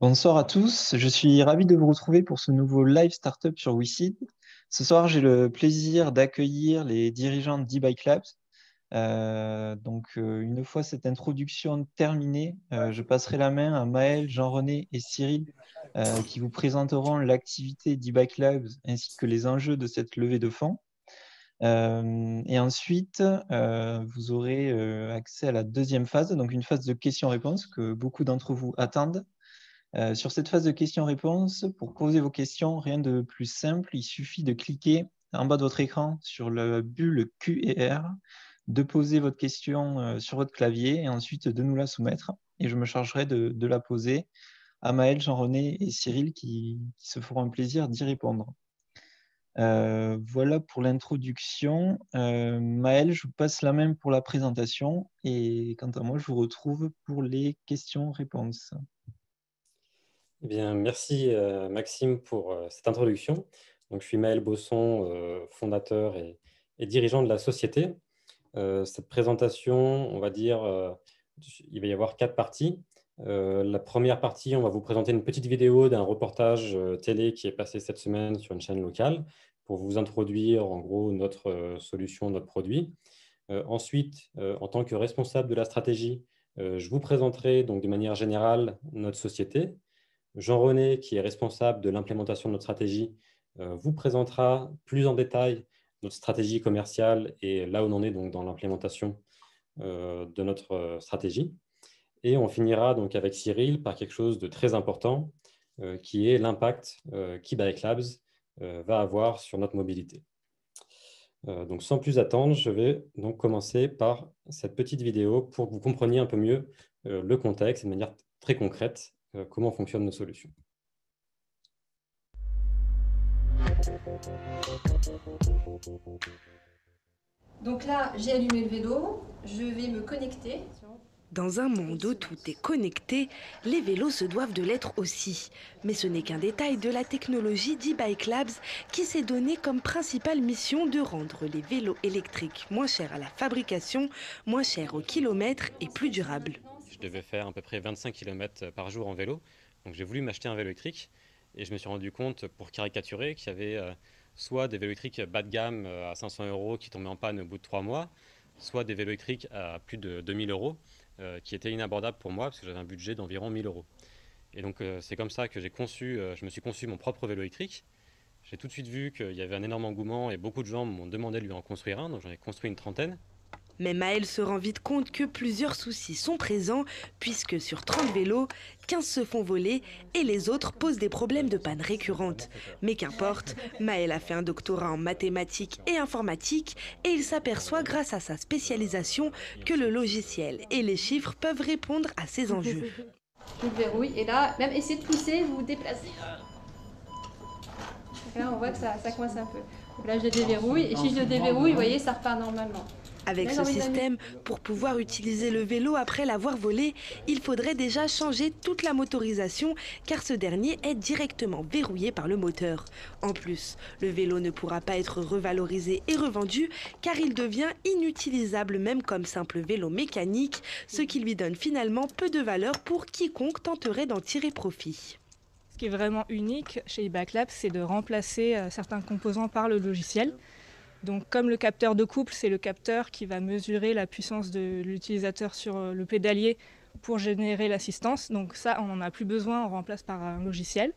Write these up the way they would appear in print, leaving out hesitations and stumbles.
Bonsoir à tous, je suis ravi de vous retrouver pour ce nouveau live startup sur WeSeed. Ce soir, j'ai le plaisir d'accueillir les dirigeants d'e-Bike Labs. Une fois cette introduction terminée, je passerai la main à Maël, Jean-René et Cyril qui vous présenteront l'activité d'e-Bike Labs ainsi que les enjeux de cette levée de fonds. Et ensuite, vous aurez accès à la deuxième phase, donc une phase de questions-réponses que beaucoup d'entre vous attendent. Sur cette phase de questions-réponses, pour poser vos questions, rien de plus simple, il suffit de cliquer en bas de votre écran sur la bulle Q et R, de poser votre question sur votre clavier et ensuite de nous la soumettre. Et je me chargerai de la poser à Maël, Jean-René et Cyril qui se feront un plaisir d'y répondre. Voilà pour l'introduction. Maël, je vous passe la main pour la présentation et quant à moi, je vous retrouve pour les questions-réponses. Eh bien, merci Maxime pour cette introduction. Donc, je suis Maël Bosson, fondateur et dirigeant de la société. Cette présentation, on va dire, il va y avoir 4 parties. La première partie, on va vous présenter une petite vidéo d'un reportage télé qui est passé cette semaine sur une chaîne locale pour vous introduire en gros notre solution, notre produit. Ensuite, en tant que responsable de la stratégie, je vous présenterai donc de manière générale notre société. Jean-René, qui est responsable de l'implémentation de notre stratégie, vous présentera plus en détail notre stratégie commerciale et là où on en est donc dans l'implémentation de notre stratégie. Et on finira donc avec Cyril par quelque chose de très important qui est l'impact qu'e-Bike Labs va avoir sur notre mobilité. Donc sans plus attendre, je vais donc commencer par cette petite vidéo pour que vous compreniez un peu mieux le contexte et de manière très concrète comment fonctionnent nos solutions. Donc là, j'ai allumé le vélo, je vais me connecter. Dans un monde où tout est connecté, les vélos se doivent de l'être aussi. Mais ce n'est qu'un détail de la technologie d'e-Bike Labs qui s'est donné comme principale mission de rendre les vélos électriques moins chers à la fabrication, moins chers au kilomètre et plus durables. Je devais faire à peu près 25 km par jour en vélo, donc j'ai voulu m'acheter un vélo électrique et je me suis rendu compte, pour caricaturer, qu'il y avait soit des vélos électriques bas de gamme à 500 € qui tombaient en panne au bout de 3 mois, soit des vélos électriques à plus de 2000 € qui étaient inabordables pour moi parce que j'avais un budget d'environ 1000 €. Et donc c'est comme ça que je me suis conçu mon propre vélo électrique. J'ai tout de suite vu qu'il y avait un énorme engouement et beaucoup de gens m'ont demandé de lui en construire un, donc j'en ai construit une trentaine. Mais Maël se rend vite compte que plusieurs soucis sont présents puisque sur 30 vélos, 15 se font voler et les autres posent des problèmes de panne récurrentes. Mais qu'importe, Maël a fait un doctorat en mathématiques et informatique et il s'aperçoit grâce à sa spécialisation que le logiciel et les chiffres peuvent répondre à ces enjeux. Je le verrouille et là, même essayez de pousser, vous vous déplacez. Et là, on voit que ça coince un peu. Donc là, je le déverrouille et si je le déverrouille, vous voyez, ça repart normalement. Avec ce système, pour pouvoir utiliser le vélo après l'avoir volé, il faudrait déjà changer toute la motorisation car ce dernier est directement verrouillé par le moteur. En plus, le vélo ne pourra pas être revalorisé et revendu car il devient inutilisable même comme simple vélo mécanique, ce qui lui donne finalement peu de valeur pour quiconque tenterait d'en tirer profit. Ce qui est vraiment unique chez e-Bike Labs, c'est de remplacer certains composants par le logiciel. Donc, comme le capteur de couple, c'est le capteur qui va mesurer la puissance de l'utilisateur sur le pédalier pour générer l'assistance. Donc ça, on n'en a plus besoin, on remplace par un logiciel.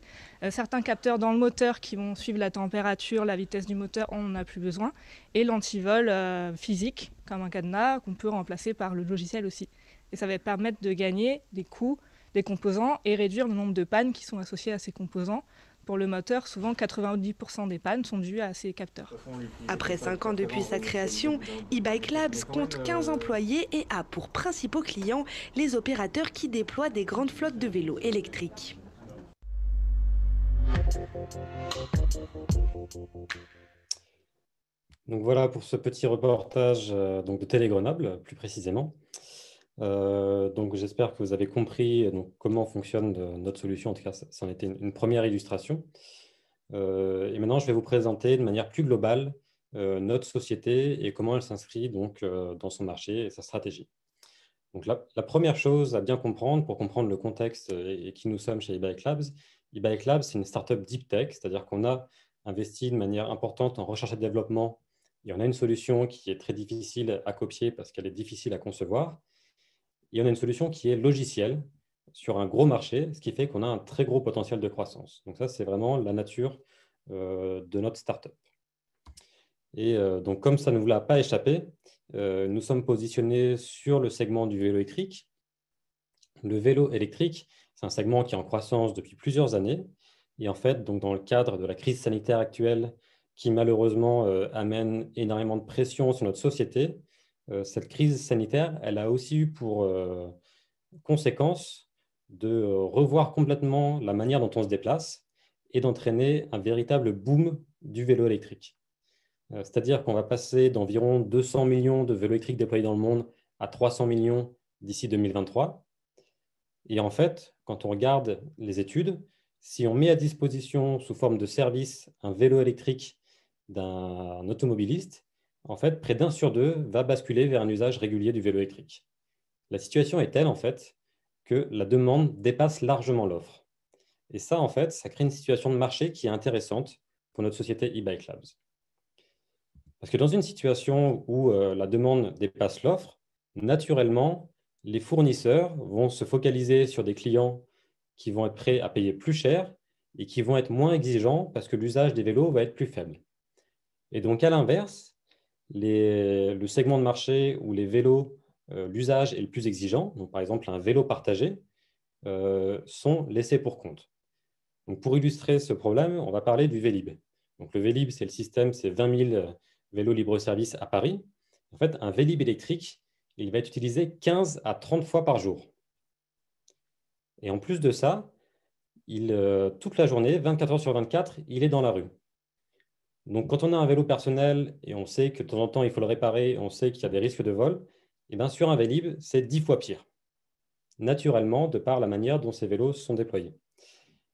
Certains capteurs dans le moteur qui vont suivre la température, la vitesse du moteur, on n'en a plus besoin. Et l'antivol physique, comme un cadenas, qu'on peut remplacer par le logiciel aussi. Et ça va permettre de gagner des coûts des composants et réduire le nombre de pannes qui sont associées à ces composants. Pour le moteur, souvent 90% des pannes sont dues à ces capteurs. Après 5 ans depuis sa création, e-Bike Labs compte 15 employés et a pour principaux clients les opérateurs qui déploient des grandes flottes de vélos électriques. Donc voilà pour ce petit reportage donc de Télé Grenoble, plus précisément. Donc j'espère que vous avez compris donc, comment fonctionne notre solution. En tout cas, ça en était une première illustration. Et maintenant, je vais vous présenter de manière plus globale notre société et comment elle s'inscrit donc dans son marché et sa stratégie. Donc, la première chose à bien comprendre pour comprendre le contexte et qui nous sommes chez eBike Labs, eBike Labs, c'est une startup deep tech, c'est-à-dire qu'on a investi de manière importante en recherche et développement et on a une solution qui est très difficile à copier parce qu'elle est difficile à concevoir. Et on a une solution qui est logicielle sur un gros marché, ce qui fait qu'on a un très gros potentiel de croissance. Donc ça, c'est vraiment la nature de notre startup. Et donc, comme ça ne vous l'a pas échappé, nous sommes positionnés sur le segment du vélo électrique. Le vélo électrique, c'est un segment qui est en croissance depuis plusieurs années. Et en fait, donc, dans le cadre de la crise sanitaire actuelle, qui malheureusement amène énormément de pression sur notre société, cette crise sanitaire, elle a aussi eu pour conséquence de revoir complètement la manière dont on se déplace et d'entraîner un véritable boom du vélo électrique. C'est-à-dire qu'on va passer d'environ 200 millions de vélos électriques déployés dans le monde à 300 millions d'ici 2023. Et en fait, quand on regarde les études, si on met à disposition sous forme de service un vélo électrique d'un automobiliste, en fait, près d'un sur deux va basculer vers un usage régulier du vélo électrique. La situation est telle, en fait, que la demande dépasse largement l'offre. Et ça, en fait, ça crée une situation de marché qui est intéressante pour notre société eBike Labs. Parce que dans une situation où la demande dépasse l'offre, naturellement, les fournisseurs vont se focaliser sur des clients qui vont être prêts à payer plus cher et qui vont être moins exigeants parce que l'usage des vélos va être plus faible. Et donc, à l'inverse, le segment de marché où les vélos, l'usage est le plus exigeant, donc par exemple un vélo partagé, sont laissés pour compte. Donc, pour illustrer ce problème, on va parler du Vélib. Donc, le Vélib, c'est le système, c'est 20 000 vélos libre-service à Paris. En fait, un Vélib électrique, il va être utilisé 15 à 30 fois par jour. Et en plus de ça, toute la journée, 24 heures sur 24, il est dans la rue. Donc, quand on a un vélo personnel et on sait que de temps en temps, il faut le réparer, on sait qu'il y a des risques de vol, et bien sur un Vélib, c'est 10 fois pire, naturellement, de par la manière dont ces vélos sont déployés.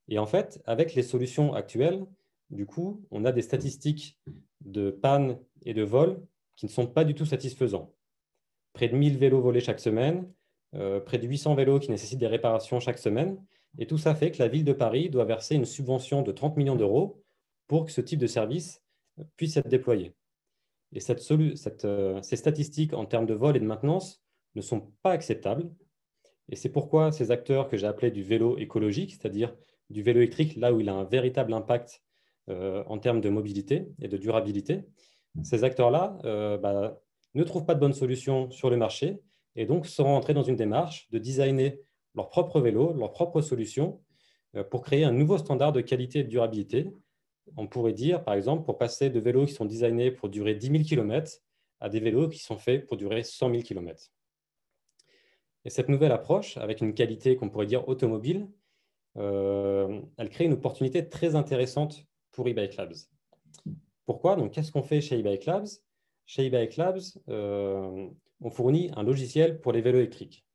Et en fait, avec les solutions actuelles, du coup, on a des statistiques de panne et de vol qui ne sont pas du tout satisfaisants. Près de 1000 vélos volés chaque semaine, près de 800 vélos qui nécessitent des réparations chaque semaine. Et tout ça fait que la ville de Paris doit verser une subvention de 30 millions d'euros pour que ce type de service puisse être déployé. Et ces statistiques en termes de vol et de maintenance ne sont pas acceptables. Et c'est pourquoi ces acteurs que j'ai appelés du vélo écologique, c'est-à-dire du vélo électrique, là où il a un véritable impact en termes de mobilité et de durabilité, ces acteurs-là ne trouvent pas de bonne solution sur le marché et donc seront entrés dans une démarche de designer leur propre vélo, leur propre solution pour créer un nouveau standard de qualité et de durabilité. On pourrait dire, par exemple, pour passer de vélos qui sont designés pour durer 10 000 km à des vélos qui sont faits pour durer 100 000 km. Et cette nouvelle approche, avec une qualité qu'on pourrait dire automobile, elle crée une opportunité très intéressante pour eBike Labs. Pourquoi? Donc, qu'est-ce qu'on fait chez eBike Labs? Chez eBike Labs, on fournit un logiciel pour les vélos électriques.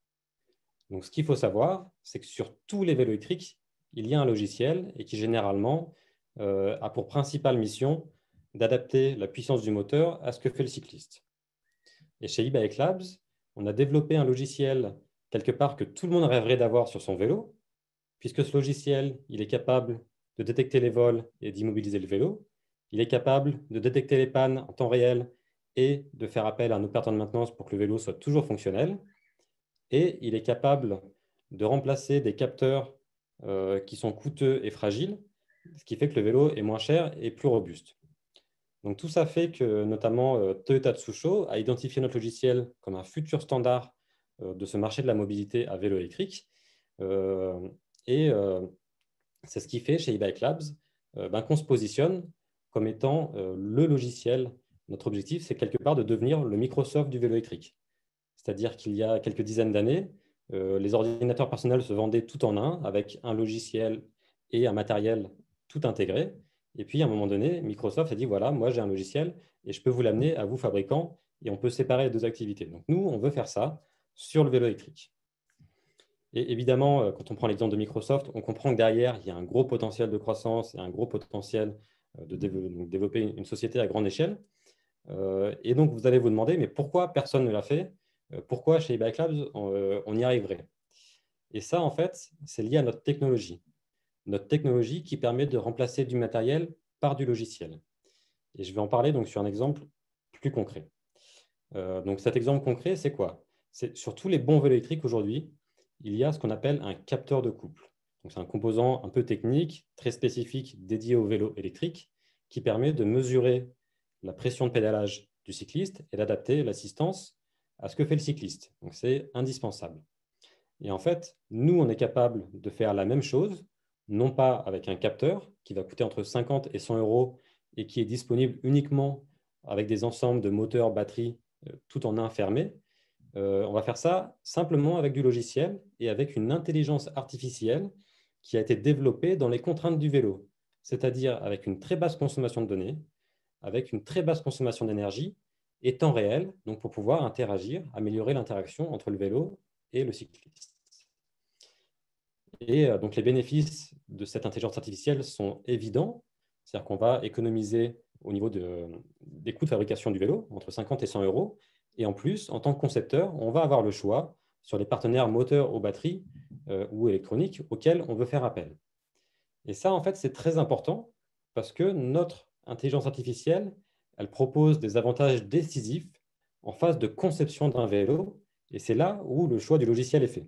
Donc, ce qu'il faut savoir, c'est que sur tous les vélos électriques, il y a un logiciel et qui généralement a pour principale mission d'adapter la puissance du moteur à ce que fait le cycliste. Et chez eBike Labs, on a développé un logiciel quelque part que tout le monde rêverait d'avoir sur son vélo, puisque ce logiciel, il est capable de détecter les vols et d'immobiliser le vélo. Il est capable de détecter les pannes en temps réel et de faire appel à un opérateur de maintenance pour que le vélo soit toujours fonctionnel. Et il est capable de remplacer des capteurs qui sont coûteux et fragiles, ce qui fait que le vélo est moins cher et plus robuste. Donc tout ça fait que notamment Toyota Tsusho a identifié notre logiciel comme un futur standard de ce marché de la mobilité à vélo électrique. C'est ce qui fait chez eBike Labs qu'on se positionne comme étant le logiciel. Notre objectif, c'est quelque part de devenir le Microsoft du vélo électrique. C'est-à-dire qu'il y a quelques dizaines d'années, les ordinateurs personnels se vendaient tout en un avec un logiciel et un matériel tout intégré. Et puis, à un moment donné, Microsoft a dit, voilà, moi, j'ai un logiciel et je peux vous l'amener à vous, fabricants, et on peut séparer les deux activités. Donc, nous, on veut faire ça sur le vélo électrique. Et évidemment, quand on prend l'exemple de Microsoft, on comprend que derrière, il y a un gros potentiel de croissance et un gros potentiel de développer une société à grande échelle. Et donc, vous allez vous demander, mais pourquoi personne ne l'a fait? pourquoi chez eBike Labs, on y arriverait? Et ça, en fait, c'est lié à notre technologie. Notre technologie qui permet de remplacer du matériel par du logiciel. Et je vais en parler donc sur un exemple plus concret. Donc cet exemple concret, c'est quoi? C'est sur tous les bons vélos électriques aujourd'hui, il y a ce qu'on appelle un capteur de couple. Donc c'est un composant un peu technique, très spécifique, dédié au vélo électrique, qui permet de mesurer la pression de pédalage du cycliste et d'adapter l'assistance à ce que fait le cycliste. Donc c'est indispensable. Et en fait, nous, on est capable de faire la même chose, non pas avec un capteur qui va coûter entre 50 et 100 euros et qui est disponible uniquement avec des ensembles de moteurs, batteries, tout en un fermé. On va faire ça simplement avec du logiciel et avec une intelligence artificielle qui a été développée dans les contraintes du vélo, c'est-à-dire avec une très basse consommation de données, avec une très basse consommation d'énergie et temps réel, donc pour pouvoir interagir, améliorer l'interaction entre le vélo et le cycliste. Et donc les bénéfices de cette intelligence artificielle sont évidents, c'est-à-dire qu'on va économiser au niveau des coûts de fabrication du vélo, entre 50 et 100 euros. Et en plus, en tant que concepteur, on va avoir le choix sur les partenaires moteurs ou batteries ou électroniques auxquels on veut faire appel. Et ça, en fait, c'est très important parce que notre intelligence artificielle, elle propose des avantages décisifs en phase de conception d'un vélo. Et c'est là où le choix du logiciel est fait.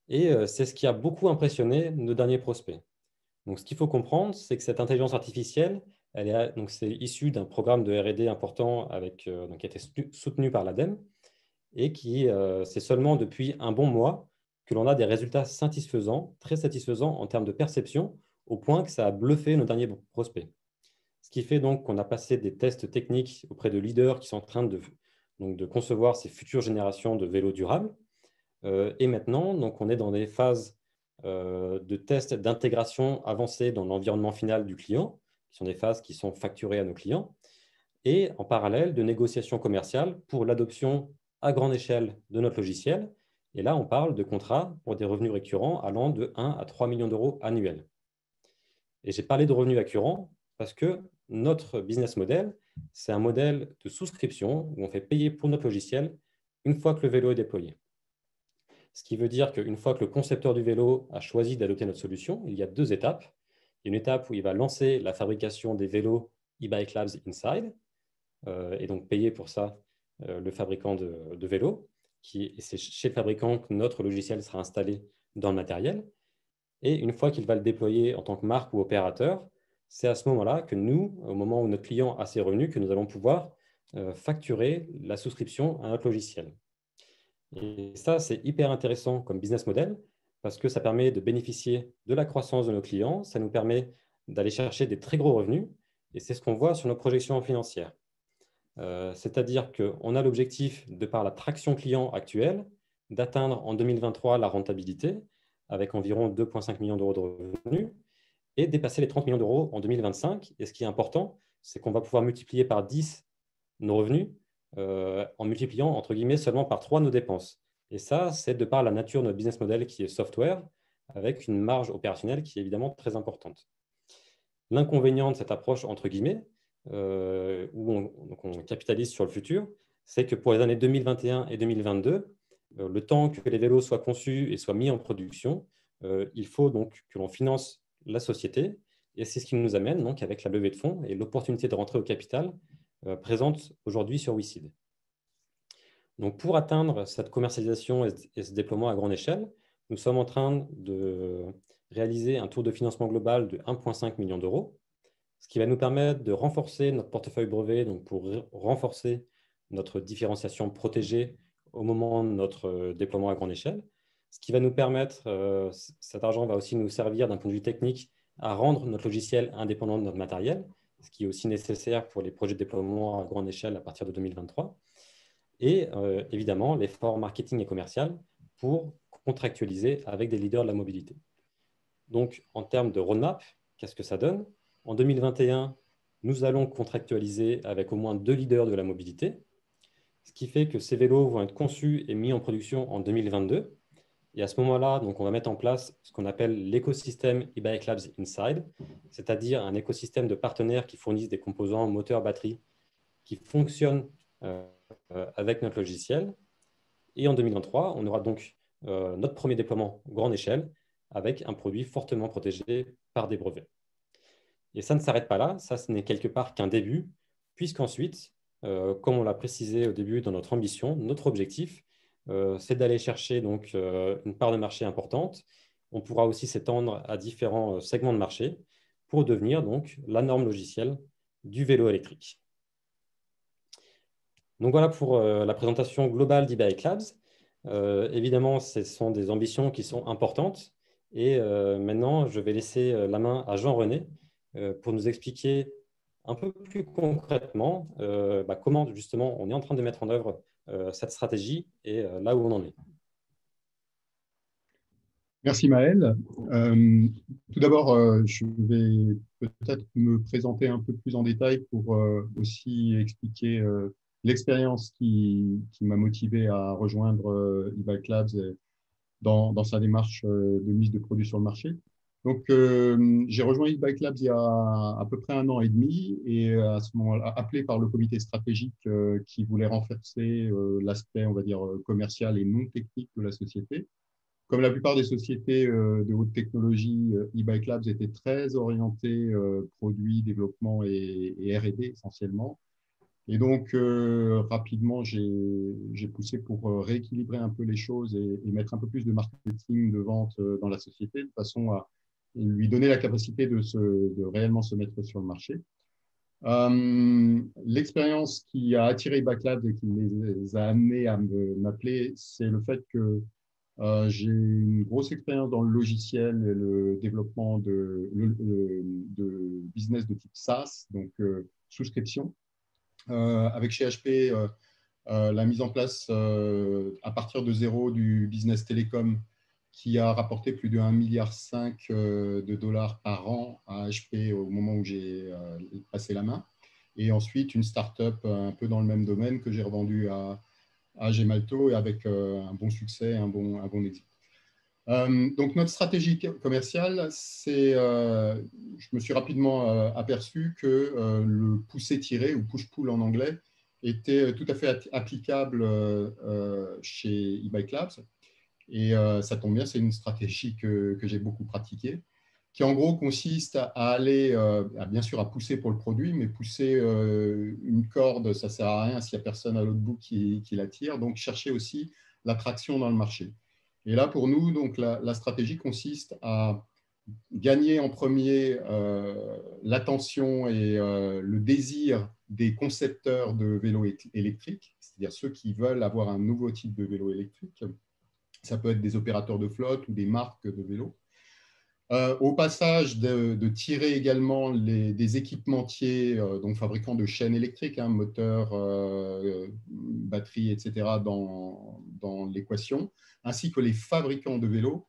Et c'est ce qui a beaucoup impressionné nos derniers prospects. Donc, ce qu'il faut comprendre, c'est que cette intelligence artificielle, c'est issu d'un programme de R&D important donc, qui a été soutenu par l'ADEME et c'est seulement depuis un bon mois que l'on a des résultats satisfaisants, très satisfaisants en termes de perception, au point que ça a bluffé nos derniers prospects. Ce qui fait donc qu'on a passé des tests techniques auprès de leaders qui sont en train de concevoir ces futures générations de vélos durables. Et maintenant, donc, on est dans des phases de tests d'intégration avancée dans l'environnement final du client, qui sont des phases qui sont facturées à nos clients, et en parallèle de négociations commerciales pour l'adoption à grande échelle de notre logiciel. Et là, on parle de contrats pour des revenus récurrents allant de 1 à 3 millions d'euros annuels. Et j'ai parlé de revenus récurrents parce que notre business model, c'est un modèle de souscription où on fait payer pour notre logiciel une fois que le vélo est déployé. Ce qui veut dire qu'une fois que le concepteur du vélo a choisi d'adopter notre solution, il y a deux étapes. Il y a une étape où il va lancer la fabrication des vélos eBike Labs Inside et donc payer pour ça le fabricant de vélos. Et c'est chez le fabricant que notre logiciel sera installé dans le matériel. Et une fois qu'il va le déployer en tant que marque ou opérateur, c'est à ce moment-là que nous, au moment où notre client a ses revenus, que nous allons pouvoir facturer la souscription à notre logiciel. Et ça, c'est hyper intéressant comme business model parce que ça permet de bénéficier de la croissance de nos clients, ça nous permet d'aller chercher des très gros revenus et c'est ce qu'on voit sur nos projections financières. C'est-à-dire qu'on a l'objectif, de par la traction client actuelle, d'atteindre en 2023 la rentabilité avec environ 2,5 millions d'euros de revenus et dépasser les 30 millions d'euros en 2025. Et ce qui est important, c'est qu'on va pouvoir multiplier par 10 nos revenus en multipliant, entre guillemets, seulement par 3 nos dépenses. Et ça, c'est de par la nature de notre business model qui est software, avec une marge opérationnelle qui est évidemment très importante. L'inconvénient de cette approche, entre guillemets, où on capitalise sur le futur, c'est que pour les années 2021 et 2022, le temps que les vélos soient conçus et soient mis en production, il faut donc que l'on finance la société. Et c'est ce qui nous amène donc avec la levée de fonds et l'opportunité de rentrer au capital présente aujourd'hui sur WeSeed. Donc, pour atteindre cette commercialisation et ce déploiement à grande échelle, nous sommes en train de réaliser un tour de financement global de 1,5 million d'euros, ce qui va nous permettre de renforcer notre portefeuille brevet, donc pour renforcer notre différenciation protégée au moment de notre déploiement à grande échelle. Ce qui va nous permettre, cet argent va aussi nous servir d'un point de vue technique à rendre notre logiciel indépendant de notre matériel, ce qui est aussi nécessaire pour les projets de déploiement à grande échelle à partir de 2023. Et évidemment, l'effort marketing et commercial pour contractualiser avec des leaders de la mobilité. Donc, en termes de roadmap, qu'est-ce que ça donne? En 2021, nous allons contractualiser avec au moins 2 leaders de la mobilité, ce qui fait que ces vélos vont être conçus et mis en production en 2022. Et à ce moment-là, donc, on va mettre en place ce qu'on appelle l'écosystème eBike Labs Inside, c'est-à-dire un écosystème de partenaires qui fournissent des composants moteurs, batteries, qui fonctionnent avec notre logiciel. Et en 2023, on aura donc notre premier déploiement grande échelle avec un produit fortement protégé par des brevets. Et ça ne s'arrête pas là, ça ce n'est quelque part qu'un début, puisqu'ensuite, comme on l'a précisé au début dans notre ambition, notre objectif, c'est d'aller chercher donc, une part de marché importante. On pourra aussi s'étendre à différents segments de marché pour devenir donc la norme logicielle du vélo électrique. Donc voilà pour la présentation globale d'e-Bike Labs. Évidemment, ce sont des ambitions qui sont importantes. Et maintenant, je vais laisser la main à Jean-René pour nous expliquer un peu plus concrètement comment justement on est en train de mettre en œuvre cette stratégie et là où on en est. Merci Maël. Tout d'abord, je vais peut-être me présenter un peu plus en détail pour aussi expliquer l'expérience qui m'a motivé à rejoindre e-Bike Labs dans sa démarche de mise de produits sur le marché. Donc, j'ai rejoint e-Bike Labs il y a à peu près 1 an et demi et à ce moment-là, appelé par le comité stratégique qui voulait renforcer l'aspect, on va dire, commercial et non technique de la société. Comme la plupart des sociétés de haute technologie, e-Bike Labs était très orienté produits, développement et R&D essentiellement. Et donc, rapidement, j'ai poussé pour rééquilibrer un peu les choses et mettre un peu plus de marketing, de vente dans la société, de façon à lui donner la capacité de réellement se mettre sur le marché. L'expérience qui a attiré e-Bike Labs et qui les a amenés à m'appeler, c'est le fait que j'ai une grosse expérience dans le logiciel et le développement de business de type SaaS, donc souscription. Avec chez HP, la mise en place à partir de zéro du business télécom qui a rapporté plus de 1,5 milliard de dollars par an à HP au moment où j'ai passé la main. Et ensuite, une start-up un peu dans le même domaine que j'ai revendue à Gemalto et avec un bon succès, un bon exit. Donc, notre stratégie commerciale, je me suis rapidement aperçu que le pousser-tirer ou push-pull en anglais était tout à fait applicable chez e-Bike Labs. Et ça tombe bien, c'est une stratégie que j'ai beaucoup pratiquée, qui en gros consiste à aller, bien sûr, à pousser pour le produit, mais pousser une corde, ça ne sert à rien s'il n'y a personne à l'autre bout qui la tire. Donc, chercher aussi l'attraction dans le marché. Et là, pour nous, donc, la stratégie consiste à gagner en premier l'attention et le désir des concepteurs de vélos électriques, c'est-à-dire ceux qui veulent avoir un nouveau type de vélo électrique. Ça peut être des opérateurs de flotte ou des marques de vélos. Au passage, de tirer également des équipementiers, donc fabricants de chaînes électriques, moteurs, batteries, etc., dans l'équation, ainsi que les fabricants de vélos,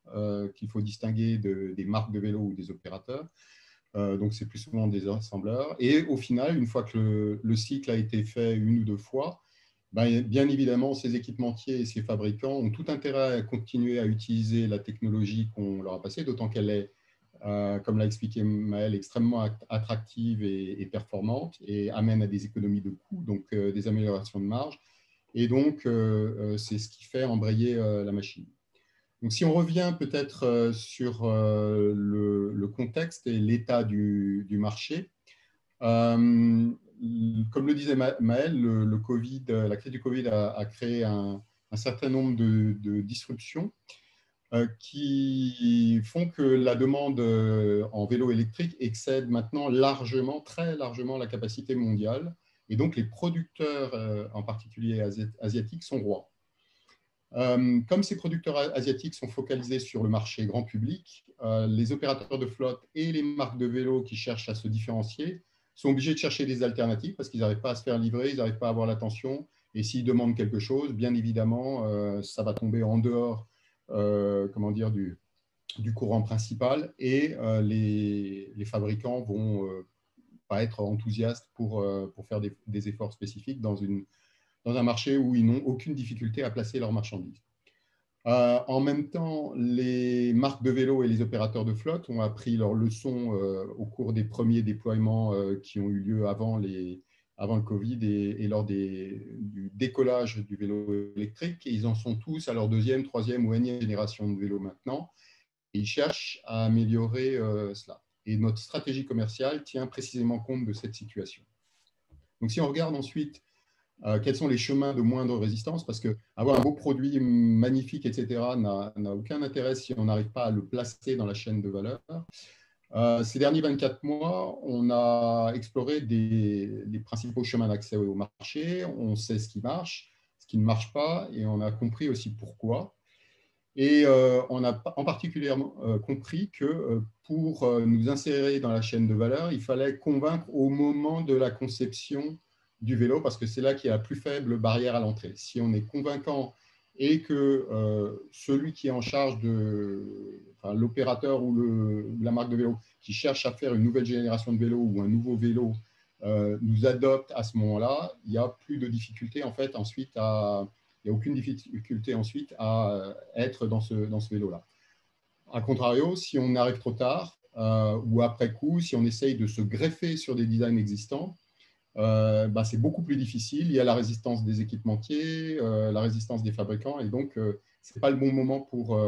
qu'il faut distinguer des marques de vélos ou des opérateurs. Donc, c'est plus souvent des assembleurs. Et au final, une fois que le cycle a été fait 1 ou 2 fois, bien évidemment, ces équipementiers et ces fabricants ont tout intérêt à continuer à utiliser la technologie qu'on leur a passée, d'autant qu'elle est, comme l'a expliqué Maël, extrêmement attractive et performante et amène à des économies de coûts, donc des améliorations de marge. Et donc, c'est ce qui fait embrayer la machine. Donc, si on revient peut-être sur le contexte et l'état du marché, comme le disait Maël, le COVID, la crise du Covid a créé un certain nombre de disruptions qui font que la demande en vélo électrique excède maintenant largement, très largement la capacité mondiale. Et donc, les producteurs, en particulier asiatiques, sont rois. Comme ces producteurs asiatiques sont focalisés sur le marché grand public, les opérateurs de flotte et les marques de vélo qui cherchent à se différencier sont obligés de chercher des alternatives parce qu'ils n'arrivent pas à se faire livrer, ils n'arrivent pas à avoir l'attention. Et s'ils demandent quelque chose, bien évidemment, ça va tomber en dehors du courant principal et les fabricants vont pas être enthousiastes pour faire des efforts spécifiques dans un marché où ils n'ont aucune difficulté à placer leurs marchandises. En même temps, les marques de vélo et les opérateurs de flotte ont appris leur leçon au cours des premiers déploiements qui ont eu lieu avant les avant le Covid et lors du décollage du vélo électrique. Et ils en sont tous à leur deuxième, troisième ou énième génération de vélo maintenant. Et ils cherchent à améliorer cela. Et notre stratégie commerciale tient précisément compte de cette situation. Donc, si on regarde ensuite quels sont les chemins de moindre résistance, parce qu'avoir un beau produit magnifique, etc., n'a aucun intérêt si on n'arrive pas à le placer dans la chaîne de valeur. Ces derniers 24 mois, on a exploré les principaux chemins d'accès au marché. On sait ce qui marche, ce qui ne marche pas, et on a compris aussi pourquoi. Et on a en particulier compris que pour nous insérer dans la chaîne de valeur, il fallait convaincre au moment de la conception du vélo, parce que c'est là qu'il y a la plus faible barrière à l'entrée. Si on est convaincant et que celui qui est en charge l'opérateur ou la marque de vélo qui cherche à faire une nouvelle génération de vélo ou un nouveau vélo nous adopte à ce moment-là, il n'y a plus de difficulté en fait ensuite il n'y a aucune difficulté ensuite à être dans ce vélo-là. A contrario, si on arrive trop tard ou après coup, si on essaye de se greffer sur des designs existants, c'est beaucoup plus difficile. Il y a la résistance des équipementiers, la résistance des fabricants, et donc ce n'est pas le bon moment pour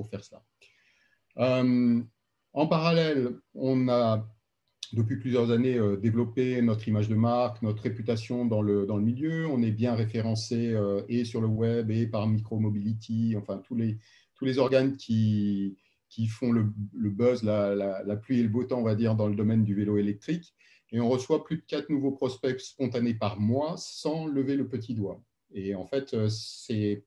faire ça. En parallèle, on a depuis plusieurs années développé notre image de marque, notre réputation dans le milieu. On est bien référencé et sur le web et par Micromobility, enfin tous les organes qui font le buzz, la pluie et le beau temps, on va dire, dans le domaine du vélo électrique. Et on reçoit plus de 4 nouveaux prospects spontanés par mois sans lever le petit doigt. Et en fait, c'est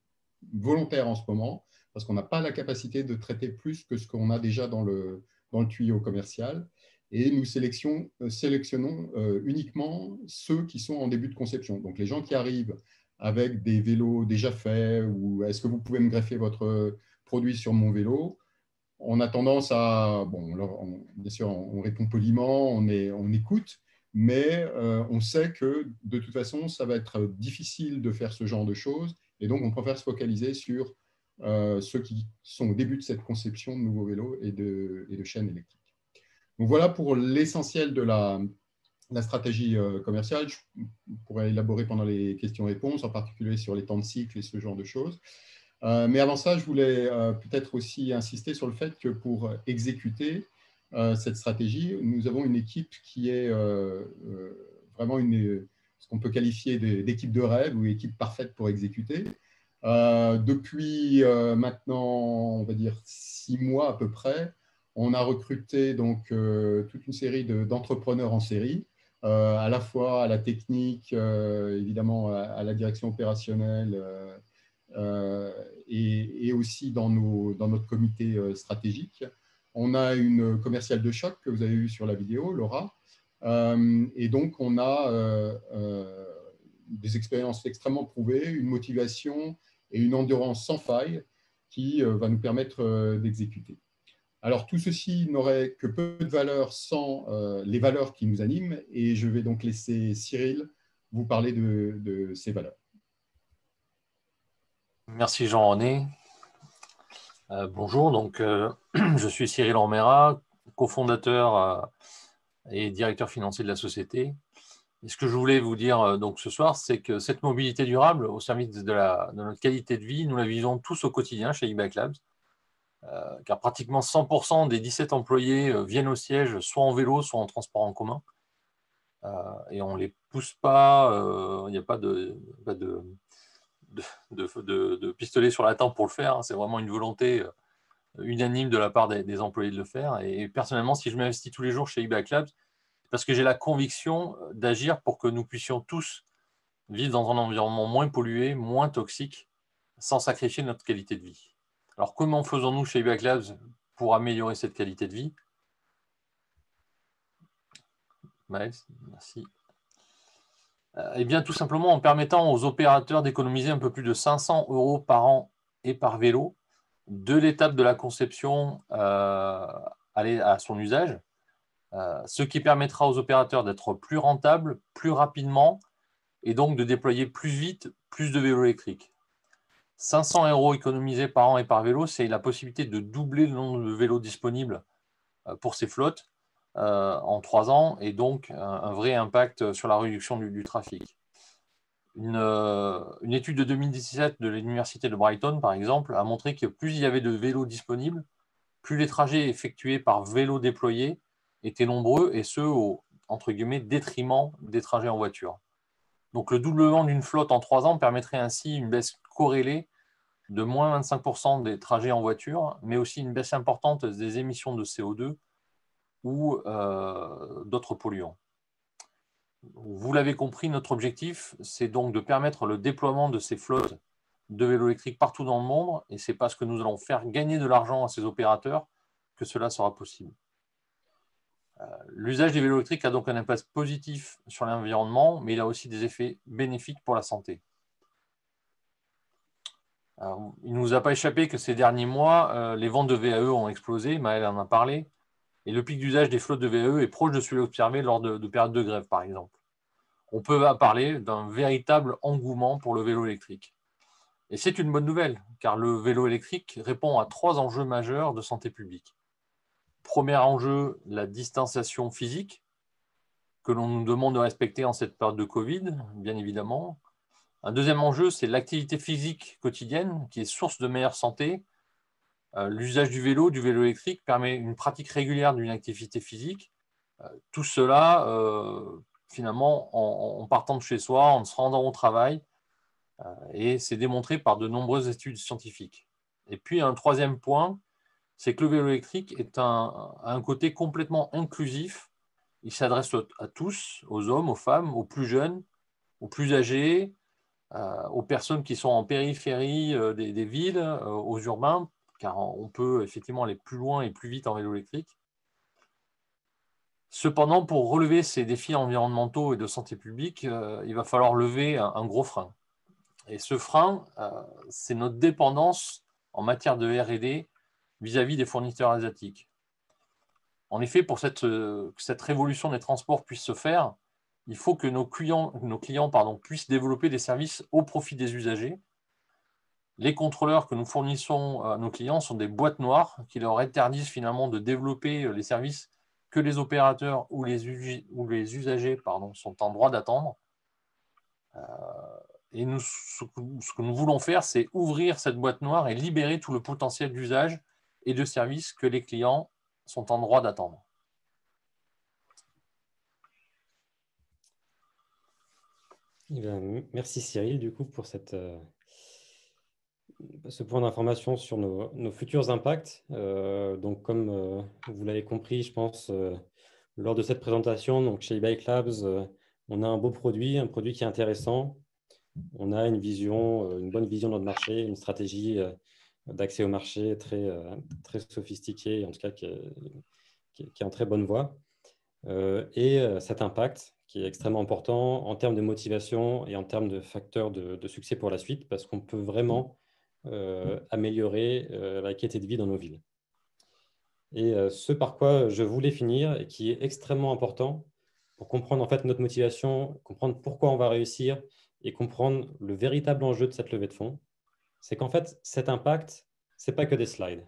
volontaire en ce moment parce qu'on n'a pas la capacité de traiter plus que ce qu'on a déjà dans le tuyau commercial. Et nous sélectionnons uniquement ceux qui sont en début de conception. Donc, les gens qui arrivent avec des vélos déjà faits ou est-ce que vous pouvez me greffer votre produit sur mon vélo? On a tendance à, bien sûr, on répond poliment, on écoute, mais on sait que de toute façon, ça va être difficile de faire ce genre de choses. Et donc, on préfère se focaliser sur ceux qui sont au début de cette conception de nouveaux vélos et de chaînes électriques. Donc voilà pour l'essentiel de la stratégie commerciale. Je pourrais élaborer pendant les questions-réponses, en particulier sur les temps de cycle et ce genre de choses. Mais avant ça, je voulais peut-être aussi insister sur le fait que pour exécuter cette stratégie, nous avons une équipe qui est vraiment ce qu'on peut qualifier d'équipe de rêve ou équipe parfaite pour exécuter. Depuis maintenant, on va dire 6 mois à peu près, on a recruté donc toute une série d'entrepreneurs en série, à la fois à la technique, évidemment à la direction opérationnelle et aussi dans notre comité stratégique. On a une commerciale de choc que vous avez vue sur la vidéo, Laura, et donc on a des expériences extrêmement prouvées, une motivation et une endurance sans faille qui va nous permettre d'exécuter. Alors, tout ceci n'aurait que peu de valeur sans les valeurs qui nous animent, et je vais donc laisser Cyril vous parler de ces valeurs. Merci Jean-René. Bonjour, donc je suis Cyril Ormera, cofondateur et directeur financier de la société. Et ce que je voulais vous dire donc ce soir, c'est que cette mobilité durable au service de notre qualité de vie, nous la vivons tous au quotidien chez eBike Labs. Car pratiquement 100% des 17 employés viennent au siège soit en vélo, soit en transport en commun. Et on ne les pousse pas, il n'y a pas de pistolet sur la tempe pour le faire. Hein. C'est vraiment une volonté unanime de la part des employés de le faire. Et personnellement, si je m'investis tous les jours chez eBike Labs, c'est parce que j'ai la conviction d'agir pour que nous puissions tous vivre dans un environnement moins pollué, moins toxique, sans sacrifier notre qualité de vie. Alors, comment faisons-nous chez eBike Labs pour améliorer cette qualité de vie? Maël, merci. Eh bien, tout simplement en permettant aux opérateurs d'économiser un peu plus de 500 € par an et par vélo, de l'étape de la conception à son usage, ce qui permettra aux opérateurs d'être plus rentables, plus rapidement, et donc de déployer plus vite, plus de vélos électriques. 500 € économisés par an et par vélo, c'est la possibilité de doubler le nombre de vélos disponibles pour ces flottes, en 3 ans et donc un vrai impact sur la réduction du trafic. Une étude de 2017 de l'Université de Brighton, par exemple, a montré que plus il y avait de vélos disponibles, plus les trajets effectués par vélo déployé étaient nombreux et ce, au entre guillemets, détriment des trajets en voiture. Donc le doublement d'une flotte en 3 ans permettrait ainsi une baisse corrélée de moins 25% des trajets en voiture, mais aussi une baisse importante des émissions de CO2 ou d'autres polluants. Vous l'avez compris, notre objectif, c'est donc de permettre le déploiement de ces flottes de vélos électriques partout dans le monde, et c'est parce que nous allons faire gagner de l'argent à ces opérateurs que cela sera possible. L'usage des vélos électriques a donc un impact positif sur l'environnement, mais il a aussi des effets bénéfiques pour la santé. Alors, il ne nous a pas échappé que ces derniers mois, les ventes de VAE ont explosé, Maëlle en a parlé, et le pic d'usage des flottes de VAE est proche de celui observé lors de périodes de grève, par exemple. On peut parler d'un véritable engouement pour le vélo électrique. Et c'est une bonne nouvelle, car le vélo électrique répond à 3 enjeux majeurs de santé publique. Premier enjeu, la distanciation physique, que l'on nous demande de respecter en cette période de Covid, bien évidemment. Un deuxième enjeu, c'est l'activité physique quotidienne, qui est source de meilleure santé. L'usage du vélo électrique, permet une pratique régulière d'une activité physique. Tout cela, finalement, en partant de chez soi, en se rendant au travail, et c'est démontré par de nombreuses études scientifiques. Et puis, un troisième point, c'est que le vélo électrique est un côté complètement inclusif. Il s'adresse à tous, aux hommes, aux femmes, aux plus jeunes, aux plus âgés, aux personnes qui sont en périphérie des villes, aux urbains, car on peut effectivement aller plus loin et plus vite en vélo électrique. Cependant, pour relever ces défis environnementaux et de santé publique, il va falloir lever un gros frein. Et ce frein, c'est notre dépendance en matière de R&D vis-à-vis des fournisseurs asiatiques. En effet, pour que cette révolution des transports puisse se faire, il faut que nos clients puissent développer des services au profit des usagers. Les contrôleurs que nous fournissons à nos clients sont des boîtes noires qui leur interdisent finalement de développer les services que les opérateurs ou les usagers sont en droit d'attendre. Et ce que nous voulons faire, c'est ouvrir cette boîte noire et libérer tout le potentiel d'usage et de services que les clients sont en droit d'attendre. Merci Cyril, du coup, pour ce point d'information sur nos futurs impacts. Donc, comme vous l'avez compris, je pense, lors de cette présentation, donc chez e-Bike Labs, on a un beau produit, un produit qui est intéressant. On a une bonne vision de notre marché, une stratégie d'accès au marché très sophistiquée, en tout cas qui est en très bonne voie. Et cet impact qui est extrêmement important en termes de motivation et en termes de facteurs de succès pour la suite, parce qu'on peut vraiment améliorer la qualité de vie dans nos villes. Et ce par quoi je voulais finir, et qui est extrêmement important pour comprendre en fait notre motivation, comprendre pourquoi on va réussir et comprendre le véritable enjeu de cette levée de fonds, c'est qu'en fait, cet impact, ce n'est pas que des slides.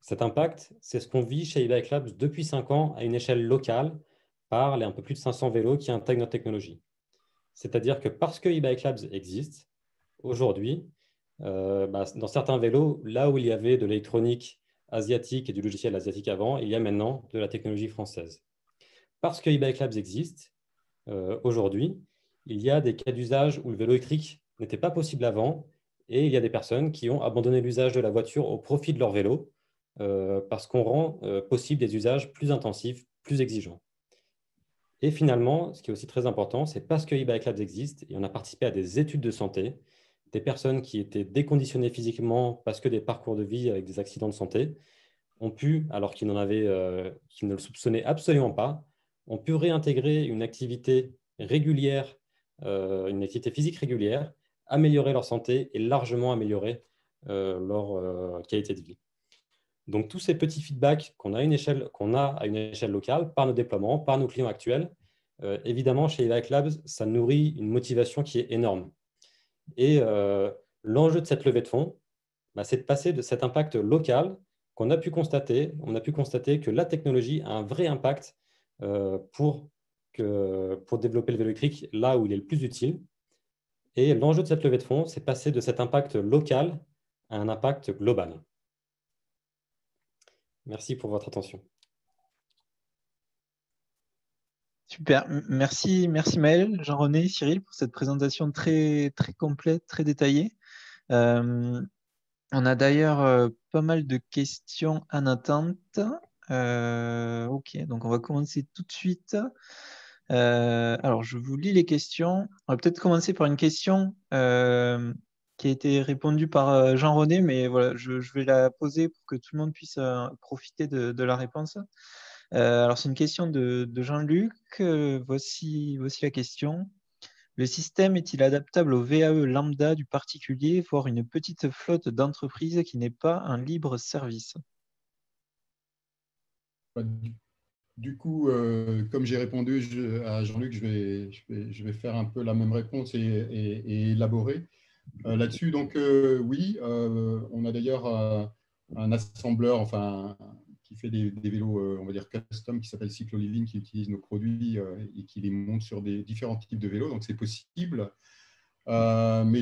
Cet impact, c'est ce qu'on vit chez e-Bike Labs depuis 5 ans à une échelle locale par les un peu plus de 500 vélos qui intègrent notre technologie. C'est-à-dire que parce que e-Bike Labs existe, aujourd'hui, dans certains vélos, là où il y avait de l'électronique asiatique et du logiciel asiatique avant, il y a maintenant de la technologie française. Parce que e-Bike Labs existe, aujourd'hui, il y a des cas d'usage où le vélo électrique n'était pas possible avant, et il y a des personnes qui ont abandonné l'usage de la voiture au profit de leur vélo, parce qu'on rend possible des usages plus intensifs, plus exigeants. Et finalement, ce qui est aussi très important, c'est parce que e-Bike Labs existe, et on a participé à des études de santé, des personnes qui étaient déconditionnées physiquement parce que des parcours de vie avec des accidents de santé ont pu, alors qu'ils ne le soupçonnaient absolument pas, ont pu réintégrer une activité régulière, une activité physique régulière, améliorer leur santé et largement améliorer leur qualité de vie. Donc, tous ces petits feedbacks qu'on a à une échelle locale par nos déploiements, par nos clients actuels, évidemment, chez e-Bike Labs, ça nourrit une motivation qui est énorme. Et l'enjeu de cette levée de fonds, c'est de passer de cet impact local qu'on a pu constater. On a pu constater que la technologie a un vrai impact pour développer le vélo électrique là où il est le plus utile. Et l'enjeu de cette levée de fonds, c'est passer de cet impact local à un impact global. Merci pour votre attention. Super, merci Maël, Jean-René, Cyril pour cette présentation très, très complète, très détaillée. On a d'ailleurs pas mal de questions en attente. Ok, donc on va commencer tout de suite. Alors, je vous lis les questions. On va peut-être commencer par une question qui a été répondue par Jean-René, mais voilà, je vais la poser pour que tout le monde puisse profiter de la réponse. Alors, c'est une question de Jean-Luc. Voici la question. Le système est-il adaptable au VAE lambda du particulier, voire une petite flotte d'entreprises qui n'est pas un libre service? Du coup, comme j'ai répondu à Jean-Luc, je vais faire un peu la même réponse et élaborer là-dessus. Donc, oui, on a d'ailleurs un assembleur qui fait des vélos, on va dire custom, qui s'appelle Cyclo Living, qui utilise nos produits et qui les monte sur des différents types de vélos. Donc, c'est possible. Mais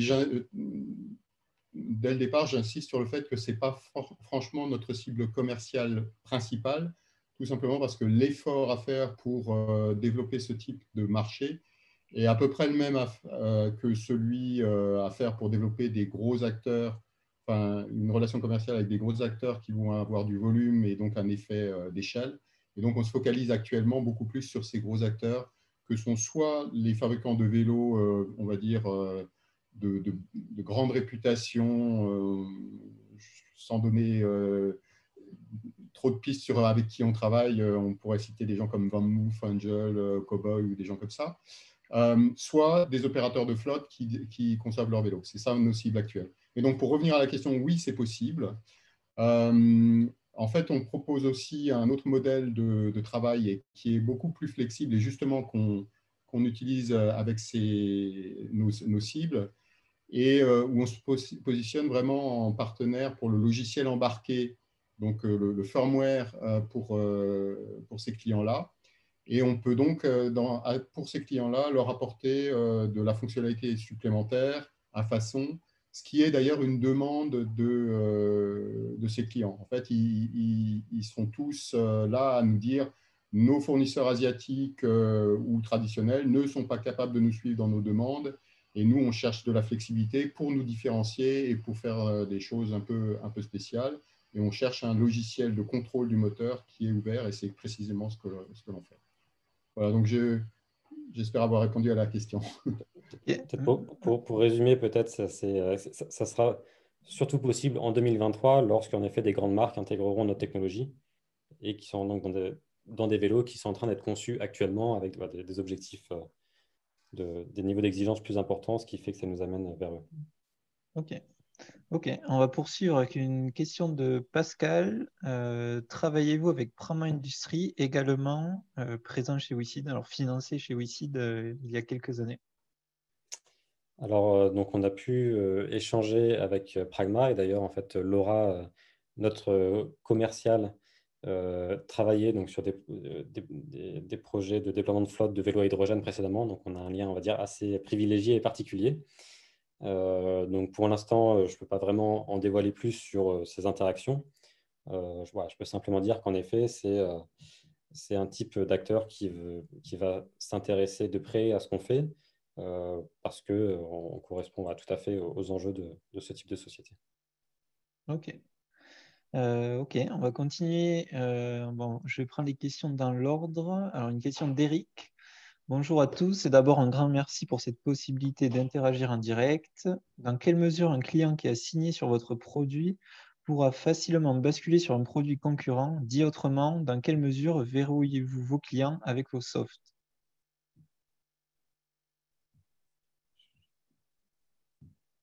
dès le départ, j'insiste sur le fait que ce n'est pas franchement notre cible commerciale principale, tout simplement parce que l'effort à faire pour développer ce type de marché est à peu près le même que celui à faire pour développer des gros acteurs, une relation commerciale avec des gros acteurs qui vont avoir du volume et donc un effet d'échelle. Et donc, on se focalise actuellement beaucoup plus sur ces gros acteurs que sont soit les fabricants de vélos, on va dire, de grande réputation, sans donner trop de pistes sur avec qui on travaille. On pourrait citer des gens comme Van Moof, Angel, Cowboy ou des gens comme ça. Soit des opérateurs de flotte qui conçoivent leurs vélos. C'est ça nos cibles actuelles. Et donc, pour revenir à la question, oui, c'est possible. En fait, on propose aussi un autre modèle de travail qui est beaucoup plus flexible et justement qu'on utilise avec nos cibles et où on se positionne vraiment en partenaire pour le logiciel embarqué, donc le firmware pour ces clients-là. Et on peut donc, pour ces clients-là, leur apporter de la fonctionnalité supplémentaire à façon, ce qui est d'ailleurs une demande de ces clients. En fait, ils sont tous là à nous dire nos fournisseurs asiatiques ou traditionnels ne sont pas capables de nous suivre dans nos demandes. Et nous, on cherche de la flexibilité pour nous différencier et pour faire des choses un peu spéciales. Et on cherche un logiciel de contrôle du moteur qui est ouvert et c'est précisément ce que l'on fait. Voilà, donc j'espère avoir répondu à la question. Pour résumer, peut-être, ça sera surtout possible en 2023 lorsqu'en effet des grandes marques intégreront notre technologie et qui sont donc dans des vélos qui sont en train d'être conçus actuellement avec des objectifs, des niveaux d'exigence plus importants, ce qui fait que ça nous amène vers eux. Ok, on va poursuivre avec une question de Pascal. Travaillez-vous avec Prama Industries, également présent chez WeSeed, alors financé chez WeSeed il y a quelques années? Alors, donc on a pu échanger avec Pragma et d'ailleurs, en fait, Laura, notre commerciale, travaillait donc sur des projets de déploiement de flotte de vélos à hydrogène précédemment. Donc, on a un lien, on va dire, assez privilégié et particulier. Donc, pour l'instant, je ne peux pas vraiment en dévoiler plus sur ces interactions. Je peux simplement dire qu'en effet, c'est un type d'acteur qui va s'intéresser de près à ce qu'on fait parce qu'on correspond tout à fait aux enjeux de ce type de société. Ok. Ok, on va continuer. Bon, je vais prendre les questions dans l'ordre. Alors, une question d'Eric. Bonjour à tous et d'abord un grand merci pour cette possibilité d'interagir en direct. Dans quelle mesure un client qui a signé sur votre produit pourra facilement basculer sur un produit concurrent? Dit autrement, dans quelle mesure verrouillez-vous vos clients avec vos softs?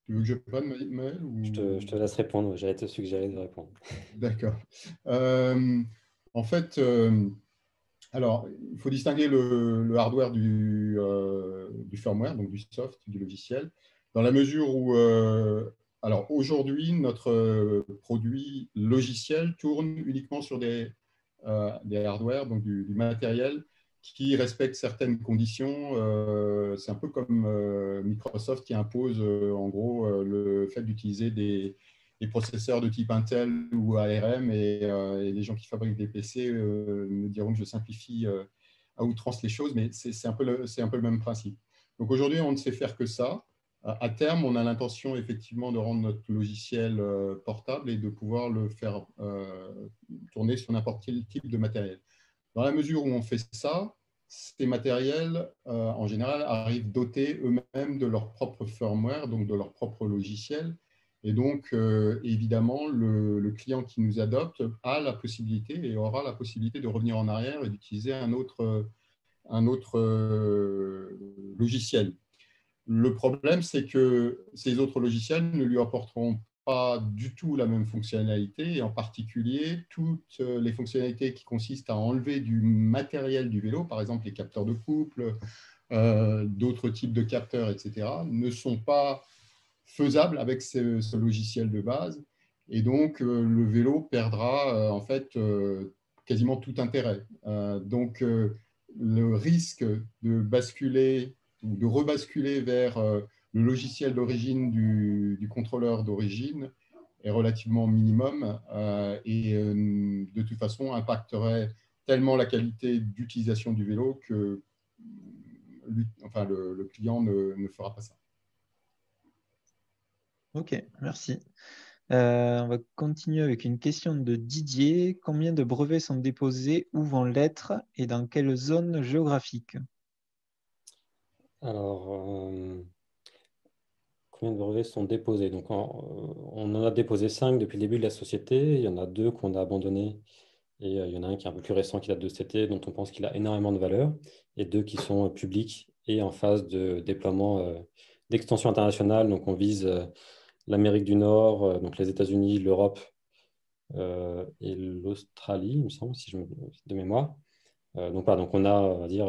Tu veux que je prenne, Maël ou... Je te laisse répondre, j'allais te suggérer de répondre. D'accord. En fait, alors, il faut distinguer le hardware du firmware, donc du soft, du logiciel, dans la mesure où, alors aujourd'hui, notre produit logiciel tourne uniquement sur des hardware, donc du matériel qui respectent certaines conditions. C'est un peu comme Microsoft qui impose en gros le fait d'utiliser des processeurs de type Intel ou ARM, et les gens qui fabriquent des PC me diront que je simplifie à outrance les choses, mais c'est un peu le même principe. Donc aujourd'hui, on ne sait faire que ça. À terme, on a l'intention effectivement de rendre notre logiciel portable et de pouvoir le faire tourner sur n'importe quel type de matériel. Dans la mesure où on fait ça, ces matériels, en général, arrivent dotés eux-mêmes de leur propre firmware, donc de leur propre logiciel. Et donc, évidemment, le client qui nous adopte a la possibilité et aura la possibilité de revenir en arrière et d'utiliser un autre logiciel. Le problème, c'est que ces autres logiciels ne lui apporteront pas du tout la même fonctionnalité, et en particulier toutes les fonctionnalités qui consistent à enlever du matériel du vélo, par exemple les capteurs de couple, d'autres types de capteurs, etc., ne sont pas faisables avec ce logiciel de base. Et donc, le vélo perdra en fait quasiment tout intérêt. Donc, le risque de basculer ou de rebasculer vers le logiciel d'origine du contrôleur d'origine est relativement minimum et de toute façon impacterait tellement la qualité d'utilisation du vélo que le client ne fera pas ça. Ok, merci. On va continuer avec une question de Didier. Combien de brevets sont déposés, où vont l'être et dans quelle zone géographique? Alors, combien de brevets sont déposés? Donc, on en a déposé 5 depuis le début de la société. Il y en a 2 qu'on a abandonnés. Et il y en a un qui est un peu plus récent, qui date de cet été, dont on pense qu'il a énormément de valeur. Et 2 qui sont publics et en phase de déploiement d'extension internationale. Donc, on vise l'Amérique du Nord, donc les États-Unis, l'Europe et l'Australie, il me semble, si je me de mémoire. Donc, voilà, donc on a, on va dire,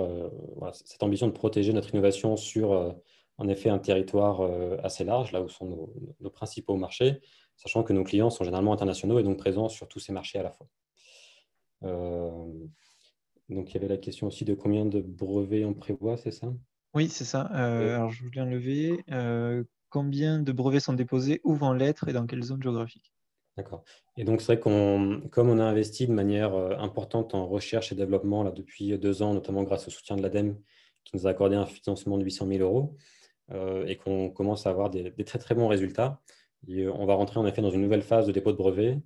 voilà, cette ambition de protéger notre innovation sur, en effet, un territoire assez large, là où sont nos principaux marchés, sachant que nos clients sont généralement internationaux et donc présents sur tous ces marchés à la fois. Donc, il y avait la question aussi de combien de brevets on prévoit, c'est ça? Oui, c'est ça. Alors, je voulais enlever. Combien de brevets sont déposés, où vont l'être et dans quelle zone géographique? D'accord. Et donc, c'est vrai comme on a investi de manière importante en recherche et développement là, depuis 2 ans, notamment grâce au soutien de l'ADEME, qui nous a accordé un financement de 800 000 euros, et qu'on commence à avoir des très, très bons résultats. Et, on va rentrer en effet dans une nouvelle phase de dépôt de brevets,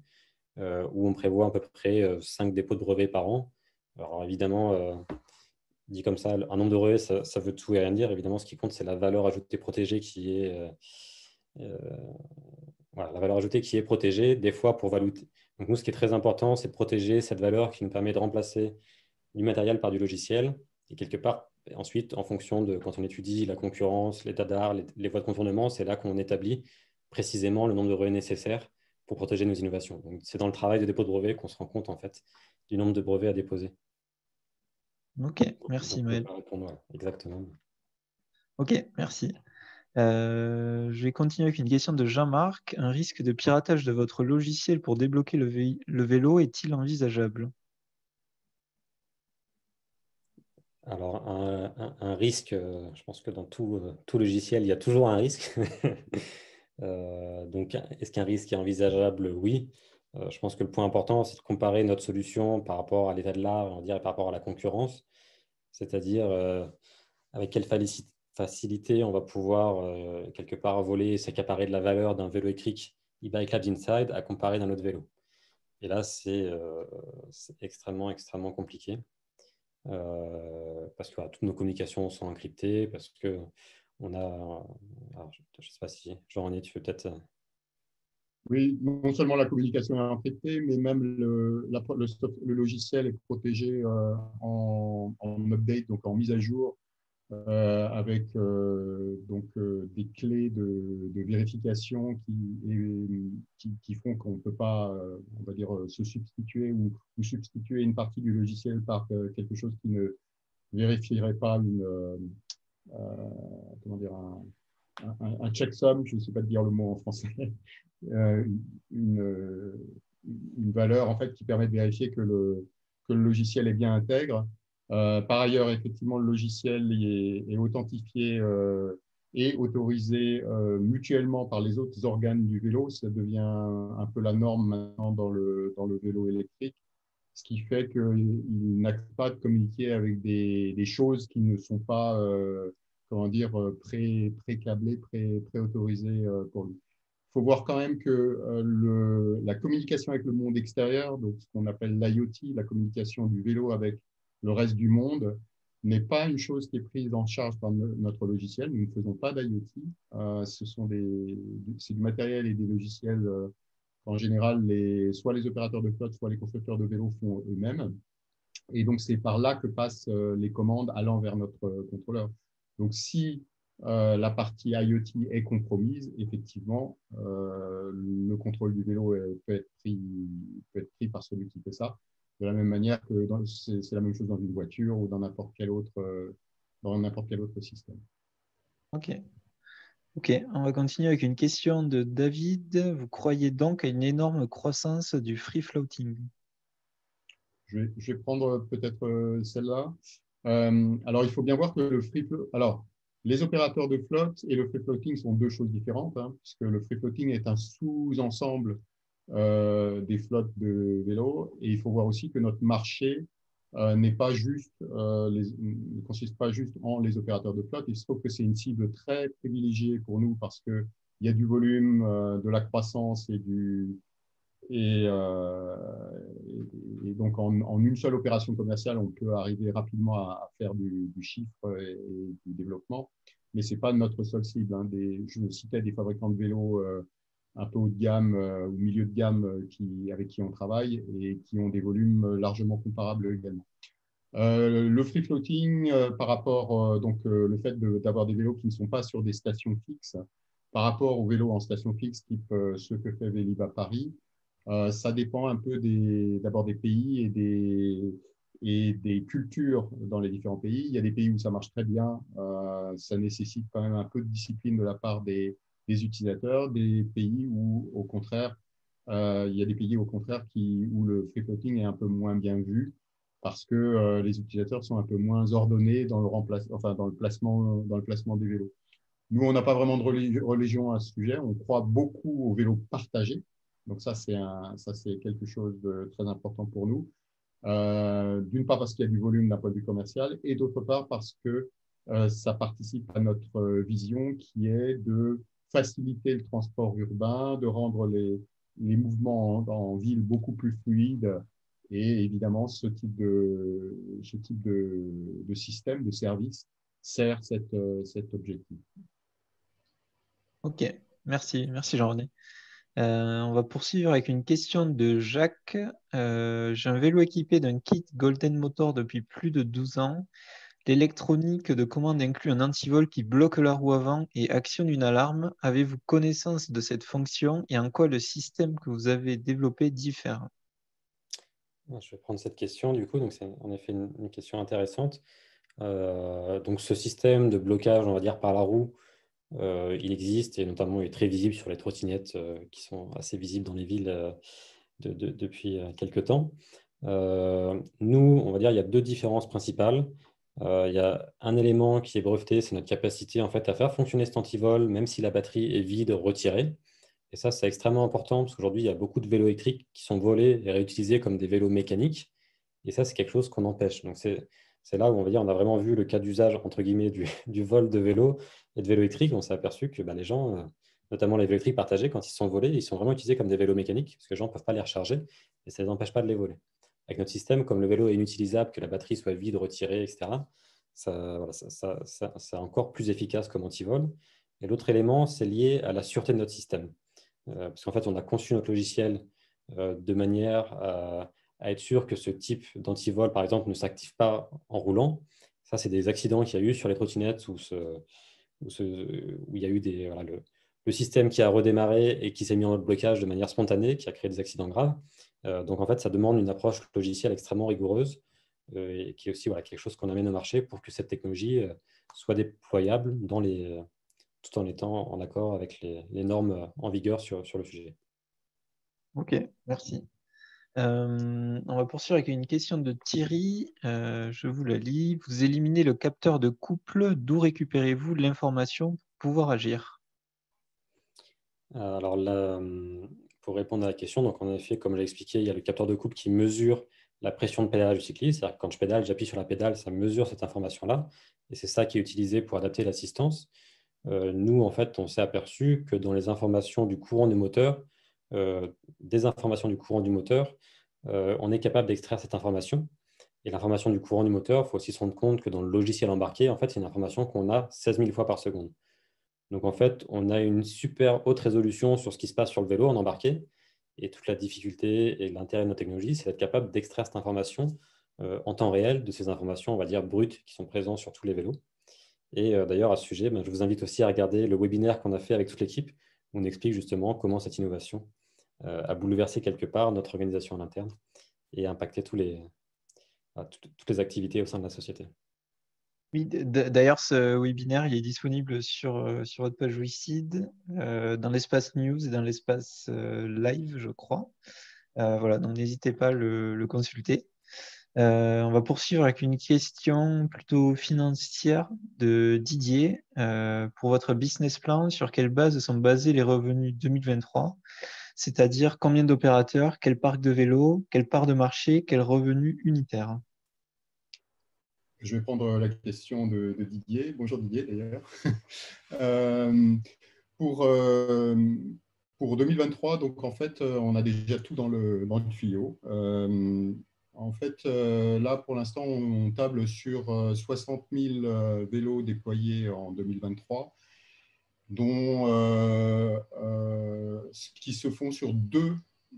où on prévoit à peu près 5 dépôts de brevets par an. Alors, évidemment, dit comme ça, un nombre de brevets, ça veut tout et rien dire. Évidemment, ce qui compte, c'est la valeur ajoutée protégée qui est voilà, la valeur ajoutée qui est protégée, des fois pour validité. Donc nous, ce qui est très important, c'est de protéger cette valeur qui nous permet de remplacer du matériel par du logiciel. Et quelque part, ensuite, en fonction de quand on étudie la concurrence, l'état d'art, les voies de contournement, c'est là qu'on établit précisément le nombre de brevets nécessaires pour protéger nos innovations. Donc c'est dans le travail de dépôt de brevets qu'on se rend compte en fait du nombre de brevets à déposer. Ok, merci Maël. Répondre, exactement. Ok, merci. Je vais continuer avec une question de Jean-Marc. Un risque de piratage de votre logiciel pour débloquer le vélo est-il envisageable? Alors, un risque, je pense que dans tout logiciel, il y a toujours un risque. Donc, est-ce qu'un risque est envisageable? Oui. Je pense que le point important, c'est de comparer notre solution par rapport à l'état de l'art, on dirait par rapport à la concurrence, c'est-à-dire avec quelle facilité on va pouvoir quelque part voler et s'accaparer de la valeur d'un vélo électrique e-bike Labs Inside à comparer d'un autre vélo. Et là, c'est extrêmement, extrêmement compliqué. Parce que voilà, toutes nos communications sont encryptées, parce que on a... Alors, je ne sais pas si, Jean-René, tu veux peut-être... Oui, non seulement la communication est encryptée, mais même le logiciel est protégé en update, donc en mise à jour, avec des clés de vérification qui font qu'on ne peut pas, on va dire, se substituer ou substituer une partie du logiciel par quelque chose qui ne vérifierait pas comment dire, un checksum, je ne sais pas dire le mot en français, une valeur en fait qui permet de vérifier que le logiciel est bien intègre. Par ailleurs, effectivement, le logiciel est authentifié et autorisé mutuellement par les autres organes du vélo. Ça devient un peu la norme maintenant dans le vélo électrique, ce qui fait qu'il n'accepte pas de communiquer avec des choses qui ne sont pas comment dire, pré-câblées, pré-autorisées pour lui. Il faut voir quand même que la communication avec le monde extérieur, donc ce qu'on appelle l'IoT, la communication du vélo avec le reste du monde, n'est pas une chose qui est prise en charge par notre logiciel. Nous ne faisons pas d'IoT. C'est du matériel et des logiciels en général, soit les opérateurs de flotte, soit les constructeurs de vélos font eux-mêmes. Et donc, c'est par là que passent les commandes allant vers notre contrôleur. Donc, si la partie IoT est compromise, effectivement, le contrôle du vélo peut être pris par celui qui fait ça. De la même manière que c'est la même chose dans une voiture ou dans n'importe quel autre système. Ok, on va continuer avec une question de David. Vous croyez donc à une énorme croissance du free floating? Je vais prendre peut-être celle-là. Alors, il faut bien voir que le free floating… Alors, les opérateurs de flotte et le free floating sont deux choses différentes, hein, puisque le free floating est un sous-ensemble des flottes de vélos. Et il faut voir aussi que notre marché n'est pas juste, ne consiste pas juste en les opérateurs de flotte. Il se trouve que c'est une cible très privilégiée pour nous parce qu'il y a du volume, de la croissance et donc, en une seule opération commerciale, on peut arriver rapidement à faire du chiffre et du développement. Mais ce n'est pas notre seule cible. Hein. Je citais des fabricants de vélos un peu haut de gamme ou milieu de gamme avec qui on travaille et qui ont des volumes largement comparables également. Le free floating, par rapport donc le fait d'avoir des vélos qui ne sont pas sur des stations fixes, par rapport aux vélos en station fixe, type ceux que fait Vélib à Paris, ça dépend un peu d'abord des pays et des cultures dans les différents pays. Il y a des pays où ça marche très bien, ça nécessite quand même un peu de discipline de la part des utilisateurs, des pays où, au contraire, il y a des pays au contraire où le free floating est un peu moins bien vu parce que les utilisateurs sont un peu moins ordonnés dans le placement des vélos. Nous, on n'a pas vraiment de religion à ce sujet. On croit beaucoup au vélo partagé. Donc ça, c'est quelque chose de très important pour nous. D'une part parce qu'il y a du volume d'un point de vue commercial et d'autre part parce que ça participe à notre vision qui est de faciliter le transport urbain, de rendre les mouvements en ville beaucoup plus fluides. Et évidemment, ce type de système, de service, sert cet objectif. Ok, merci Jean-René. On va poursuivre avec une question de Jacques. J'ai un vélo équipé d'un kit Golden Motor depuis plus de 12 ans. L'électronique de commande inclut un antivol qui bloque la roue avant et actionne une alarme. Avez-vous connaissance de cette fonction et en quoi le système que vous avez développé diffère? Je vais prendre cette question du coup. Donc c'est en effet une question intéressante. Donc ce système de blocage, on va dire par la roue, il existe et notamment il est très visible sur les trottinettes qui sont assez visibles dans les villes depuis quelques temps. Nous, on va dire il y a deux différences principales. Il y a un élément qui est breveté, c'est notre capacité en fait, à faire fonctionner cet antivol, même si la batterie est vide, retirée. Et ça, c'est extrêmement important parce qu'aujourd'hui, il y a beaucoup de vélos électriques qui sont volés et réutilisés comme des vélos mécaniques. Et ça, c'est quelque chose qu'on empêche. Donc, c'est là où on va dire on a vraiment vu le cas d'usage, entre guillemets, du vol de vélo et de vélo électrique. On s'est aperçu que les gens, notamment les vélos électriques partagés, quand ils sont volés, ils sont vraiment utilisés comme des vélos mécaniques parce que les gens ne peuvent pas les recharger et ça ne les empêche pas de les voler. Avec notre système, comme le vélo est inutilisable, que la batterie soit vide, retirée, etc., c'est encore plus efficace comme antivol. Et l'autre élément, c'est lié à la sûreté de notre système. Parce qu'en fait, on a conçu notre logiciel de manière à être sûr que ce type d'antivol, par exemple, ne s'active pas en roulant. Ça, c'est des accidents qu'il y a eu sur les trottinettes où il y a eu le système qui a redémarré et qui s'est mis en blocage de manière spontanée, qui a créé des accidents graves. Donc, en fait, ça demande une approche logicielle extrêmement rigoureuse et qui est aussi quelque chose qu'on amène au marché pour que cette technologie soit déployable tout en étant en accord avec les normes en vigueur sur le sujet. Ok, merci. On va poursuivre avec une question de Thierry. Je vous la lis. Vous éliminez le capteur de couple. D'où récupérez-vous l'information pour pouvoir agir? Alors là, pour répondre à la question, donc en effet, comme je l'ai expliqué, il y a le capteur de couple qui mesure la pression de pédalage du cycliste. C'est-à-dire que quand je pédale, j'appuie sur la pédale, ça mesure cette information-là. Et c'est ça qui est utilisé pour adapter l'assistance. Nous, en fait, on s'est aperçu que dans les informations du courant du moteur, des informations du courant du moteur, on est capable d'extraire cette information. Et l'information du courant du moteur, il faut aussi se rendre compte que dans le logiciel embarqué, en fait, c'est une information qu'on a 16 000 fois par seconde. Donc, en fait, on a une super haute résolution sur ce qui se passe sur le vélo en embarqué. Et toute la difficulté et l'intérêt de nos technologies, c'est d'être capable d'extraire cette information en temps réel de ces informations, on va dire, brutes qui sont présentes sur tous les vélos. Et d'ailleurs, à ce sujet, je vous invite aussi à regarder le webinaire qu'on a fait avec toute l'équipe, où on explique justement comment cette innovation a bouleversé quelque part notre organisation en interne et a impacté toutes les activités au sein de la société. Oui, d'ailleurs, ce webinaire il est disponible sur votre page WeSeed, dans l'espace news et dans l'espace live, je crois. Voilà, donc n'hésitez pas à le consulter. On va poursuivre avec une question plutôt financière de Didier. Pour votre business plan, sur quelle base sont basés les revenus 2023? C'est-à-dire combien d'opérateurs, quel parc de vélos, quelle part de marché, quel revenu unitaire? Je vais prendre la question de Didier. Bonjour Didier d'ailleurs. Euh, pour, pour 2023, donc en fait, on a déjà tout dans le tuyau. En fait, là, pour l'instant, on table sur 60 000 vélos déployés en 2023, dont qui se font sur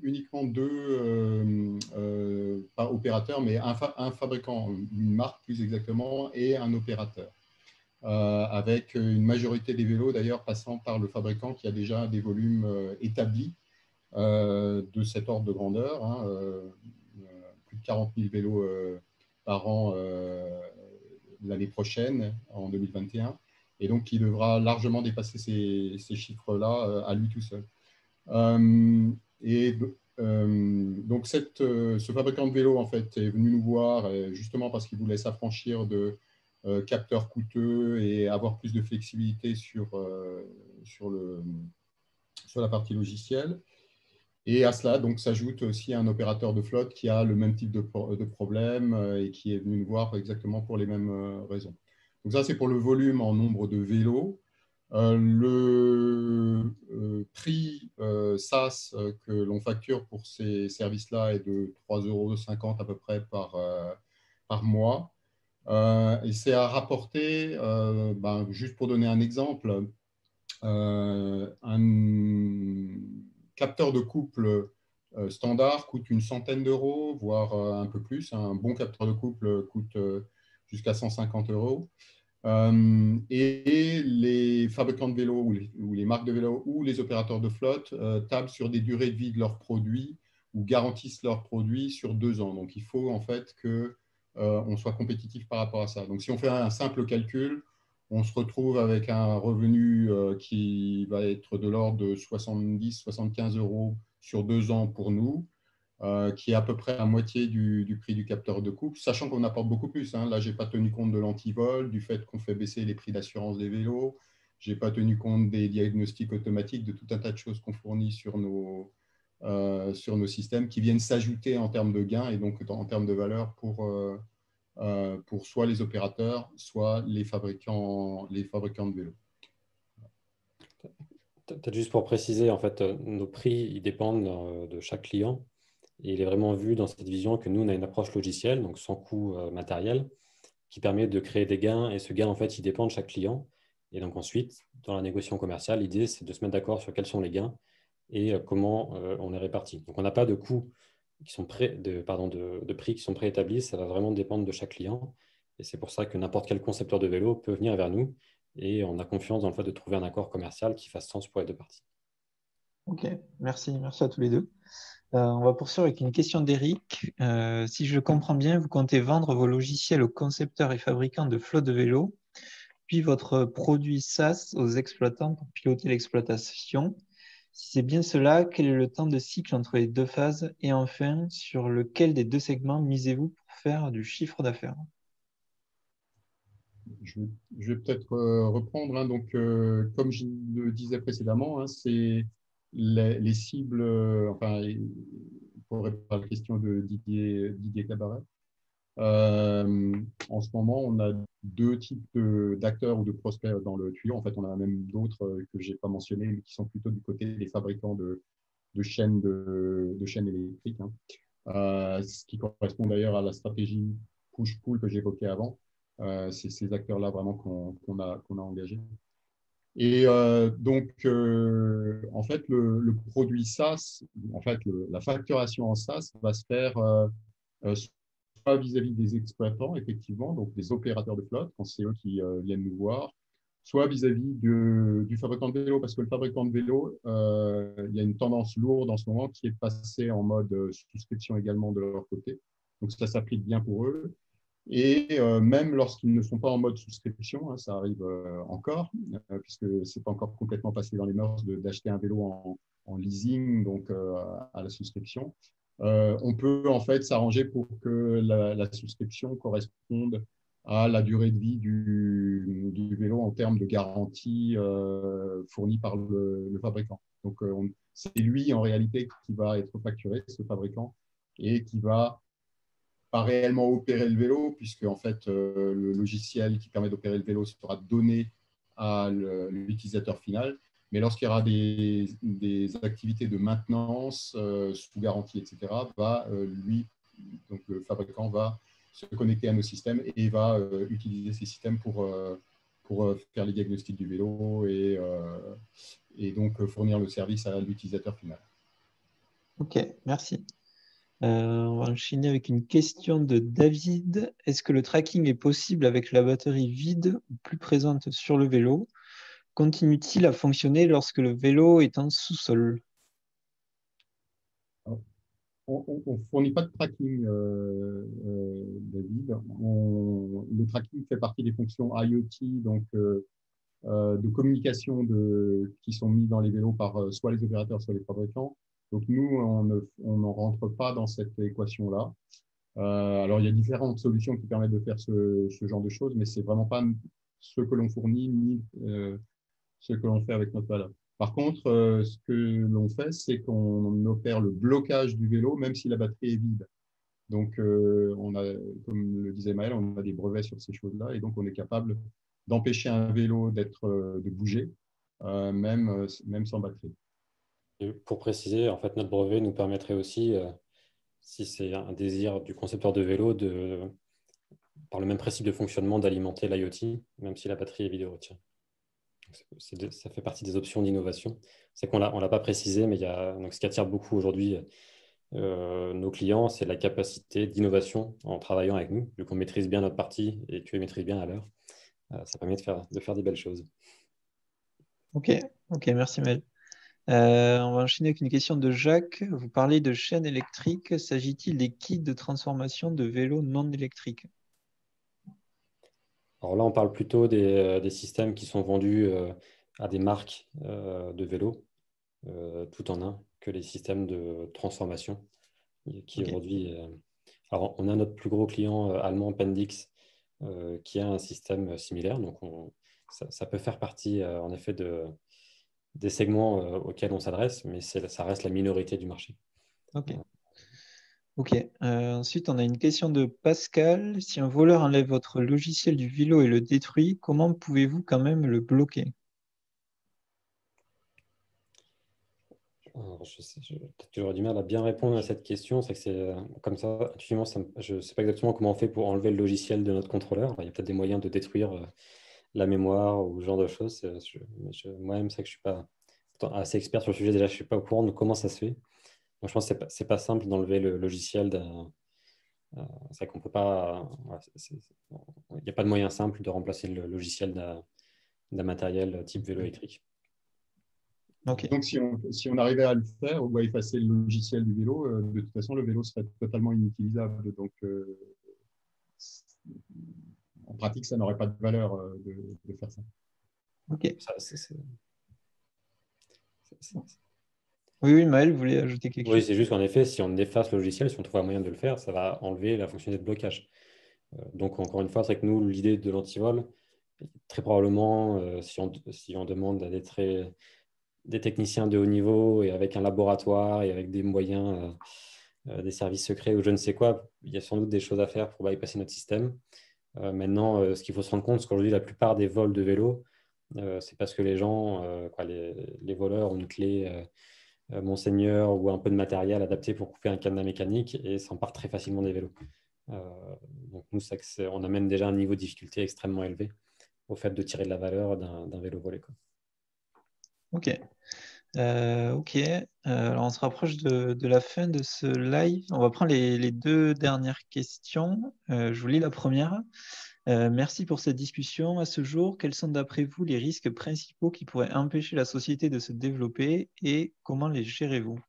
uniquement deux pas opérateurs, mais un fabricant, une marque plus exactement, et un opérateur. Avec une majorité des vélos d'ailleurs passant par le fabricant qui a déjà des volumes établis de cet ordre de grandeur, hein, plus de 40 000 vélos par an l'année prochaine, en 2021, et donc qui devra largement dépasser ces chiffres-là à lui tout seul. Donc ce fabricant de vélos en fait est venu nous voir justement parce qu'il voulait s'affranchir de capteurs coûteux et avoir plus de flexibilité sur la partie logicielle. Et à cela, donc, s'ajoute aussi un opérateur de flotte qui a le même type de problème et qui est venu nous voir exactement pour les mêmes raisons. Donc ça, c'est pour le volume en nombre de vélos. Le prix SaaS que l'on facture pour ces services-là est de 3,50 € à peu près par mois. Et c'est à rapporter, juste pour donner un exemple, un capteur de couple standard coûte une centaine d'euros, voire un peu plus. Un bon capteur de couple coûte jusqu'à 150 €. Et les fabricants de vélos ou les marques de vélos ou les opérateurs de flotte tablent sur des durées de vie de leurs produits ou garantissent leurs produits sur 2 ans. Donc, il faut en fait qu'on soit compétitif par rapport à ça. Donc, si on fait un simple calcul, on se retrouve avec un revenu qui va être de l'ordre de 70-75 € sur 2 ans pour nous, qui est à peu près la moitié du prix du capteur de couple, sachant qu'on apporte beaucoup plus. Hein. Là, je n'ai pas tenu compte de l'antivol, du fait qu'on fait baisser les prix d'assurance des vélos, je n'ai pas tenu compte des diagnostics automatiques, de tout un tas de choses qu'on fournit sur nos systèmes qui viennent s'ajouter en termes de gains et donc en termes de valeur pour soit les opérateurs, soit les fabricants de vélos. Peut-être juste pour préciser, en fait, nos prix ils dépendent de chaque client. Et il est vraiment vu dans cette vision que nous, on a une approche logicielle, donc sans coût matériel, qui permet de créer des gains. Et ce gain, en fait, il dépend de chaque client. Et donc ensuite, dans la négociation commerciale, l'idée, c'est de se mettre d'accord sur quels sont les gains et comment on est réparti. Donc on n'a pas de coûts qui sont de prix qui sont préétablis. Ça va vraiment dépendre de chaque client. Et c'est pour ça que n'importe quel concepteur de vélo peut venir vers nous. Et on a confiance dans le fait de trouver un accord commercial qui fasse sens pour les deux parties. Ok, merci à tous les deux. On va poursuivre avec une question d'Eric. Si je comprends bien, vous comptez vendre vos logiciels aux concepteurs et fabricants de flottes de vélos, puis votre produit SaaS aux exploitants pour piloter l'exploitation. Si c'est bien cela, quel est le temps de cycle entre les deux phases? Et enfin, sur lequel des deux segments misez-vous pour faire du chiffre d'affaires? Je, je vais peut-être reprendre. Hein. Donc, comme je le disais précédemment, hein, c'est les cibles, enfin, pour répondre à la question de Didier Cabaret, en ce moment, on a deux types d'acteurs ou de prospects dans le tuyau. En fait, on en a même d'autres que je n'ai pas mentionnés, mais qui sont plutôt du côté des fabricants de chaînes électriques. Hein. Ce qui correspond d'ailleurs à la stratégie push-pull que j'évoquais avant. C'est ces acteurs-là vraiment qu'on a engagés. Et donc, en fait, le produit SaaS, en fait, la facturation en SaaS va se faire soit vis-à-vis des exploitants, effectivement, donc des opérateurs de flotte, quand c'est eux qui viennent nous voir, soit vis-à-vis du fabricant de vélo, parce que le fabricant de vélo, il y a une tendance lourde en ce moment qui est de passer en mode souscription également de leur côté. Donc, ça s'applique bien pour eux. Et même lorsqu'ils ne sont pas en mode souscription, hein, ça arrive encore, puisque ce n'est pas encore complètement passé dans les mœurs d'acheter un vélo en leasing, donc à la souscription. On peut en fait s'arranger pour que la souscription corresponde à la durée de vie du vélo en termes de garantie fournie par le fabricant. Donc, c'est lui en réalité qui va être facturé, ce fabricant, et qui va pas réellement opérer le vélo, puisque en fait, le logiciel qui permet d'opérer le vélo sera donné à l'utilisateur final. Mais lorsqu'il y aura des activités de maintenance sous garantie, etc., donc le fabricant va se connecter à nos systèmes et va utiliser ces systèmes pour faire les diagnostics du vélo et donc fournir le service à l'utilisateur final. Ok, merci. On va enchaîner avec une question de David. Est-ce que le tracking est possible avec la batterie vide ou plus présente sur le vélo? Continue-t-il à fonctionner lorsque le vélo est en sous-sol? On ne fournit pas de tracking, David. Le tracking fait partie des fonctions IoT, donc de communication qui sont mis dans les vélos par soit les opérateurs, soit les fabricants. Donc nous, on ne rentre pas dans cette équation-là. Alors, il y a différentes solutions qui permettent de faire ce genre de choses, mais ce n'est vraiment pas ce que l'on fournit ni ce que l'on fait avec notre valeur. Par contre, ce que l'on fait, c'est qu'on opère le blocage du vélo, même si la batterie est vide. Donc, comme le disait Maël, on a des brevets sur ces choses-là, et donc on est capable d'empêcher un vélo de bouger, même sans batterie. Et pour préciser, en fait, notre brevet nous permettrait aussi, si c'est un désir du concepteur de vélo, par le même principe de fonctionnement, d'alimenter l'IoT, même si la batterie est vide au retien. Ça fait partie des options d'innovation. C'est qu'on ne l'a pas précisé, mais donc ce qui attire beaucoup aujourd'hui nos clients, c'est la capacité d'innovation en travaillant avec nous, vu qu'on maîtrise bien notre partie et que tu maîtrises bien à l'heure. Ça permet de faire des belles choses. Ok, merci Mel. On va enchaîner avec une question de Jacques. Vous parlez de chaînes électriques. S'agit-il des kits de transformation de vélos non électriques? Alors là, on parle plutôt des systèmes qui sont vendus à des marques de vélos, tout en un, que les systèmes de transformation qui aujourd'hui... Alors, on a notre plus gros client allemand, Pendix, qui a un système similaire. Donc, ça peut faire partie, en effet, des segments auxquels on s'adresse, mais ça reste la minorité du marché. Ok. Ensuite, on a une question de Pascal. Si un voleur enlève votre logiciel du vélo et le détruit, comment pouvez-vous quand même le bloquer? Alors, peut-être que j'aurais du mal à bien répondre à cette question. C'est que c'est comme ça, intuitivement, je ne sais pas exactement comment on fait pour enlever le logiciel de notre contrôleur. Il y a peut-être des moyens de détruire la mémoire ou ce genre de choses. Moi-même, c'est que je ne suis pas assez expert sur le sujet. Déjà, je ne suis pas au courant de comment ça se fait. Donc, je pense que ce n'est pas simple d'enlever le logiciel c'est vrai qu'on peut pas. Il n'y a pas de moyen simple de remplacer le logiciel d'un matériel type vélo électrique. Donc, si on arrivait à le faire ou à effacer le logiciel du vélo, de toute façon, le vélo serait totalement inutilisable. Donc, en pratique, ça n'aurait pas de valeur de faire ça. Ok. Oui, Maël voulait ajouter quelque Oui, chose. c'est juste qu'en effet, si on efface le logiciel, si on trouve un moyen de le faire, ça va enlever la fonctionnalité de blocage. Donc, encore une fois, c'est vrai que nous, l'idée de l'antivol, très probablement, si on demande à des techniciens de haut niveau et avec un laboratoire et avec des moyens, des services secrets ou je ne sais quoi, il y a sans doute des choses à faire pour bypasser notre système. Maintenant, ce qu'il faut se rendre compte, c'est qu'aujourd'hui, la plupart des vols de vélo, c'est parce que les gens, les voleurs ont une clé Monseigneur ou un peu de matériel adapté pour couper un cadenas mécanique et s'emparent très facilement des vélos. Euh, donc nous, on amène déjà un niveau de difficulté extrêmement élevé au fait de tirer de la valeur d'un vélo volé, quoi. Ok. Ok. Alors on se rapproche de la fin de ce live. On va prendre les deux dernières questions. Je vous lis la première. Merci pour cette discussion. À ce jour, quels sont d'après vous les risques principaux qui pourraient empêcher la société de se développer et comment les gérez-vous?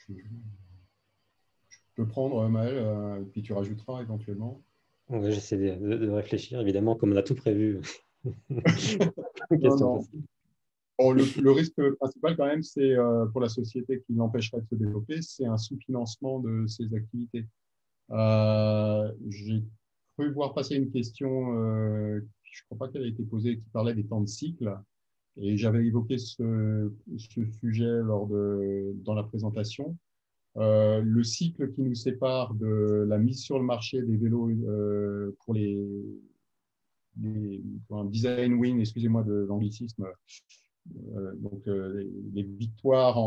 Je peux prendre, Maël, et puis tu rajouteras éventuellement. Ouais, j'essaie de réfléchir, évidemment, comme on a tout prévu. Non, Question non. facile. Bon, le risque principal, quand même, c'est pour la société qui l'empêcherait de se développer, c'est un sous-financement de ses activités. J'ai cru voir passer une question, je ne crois pas qu'elle a été posée, qui parlait des temps de cycle. Et j'avais évoqué ce sujet dans la présentation. Le cycle qui nous sépare de la mise sur le marché des vélos pour pour un design win, excusez-moi de l'anglicisme, donc les victoires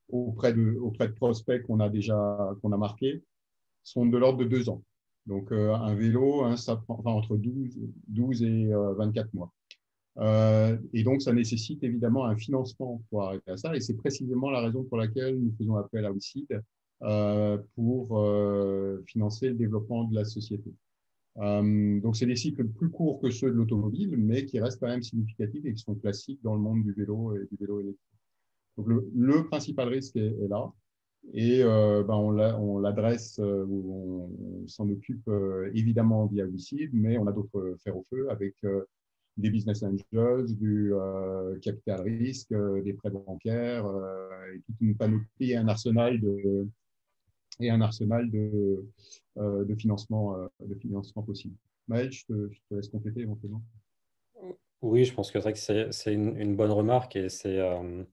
auprès de prospects qu'on a marqués sont de l'ordre de 2 ans. Donc un vélo, hein, ça prend entre 12 et 24 mois. Et donc, ça nécessite évidemment un financement pour arriver à ça. Et c'est précisément la raison pour laquelle nous faisons appel à WICID pour financer le développement de la société. Donc, c'est des cycles plus courts que ceux de l'automobile, mais qui restent quand même significatifs et qui sont classiques dans le monde du vélo et du vélo électrique. Donc, le principal risque est là. Et on l'adresse ou on s'en occupe évidemment via WICID, mais on a d'autres fers au feu avec des business angels, du capital risque, des prêts bancaires, et toute une panoplie et un arsenal de financement possible. Maël, je te laisse compléter éventuellement. Oui, je pense que c'est vrai que c'est une bonne remarque et c'est en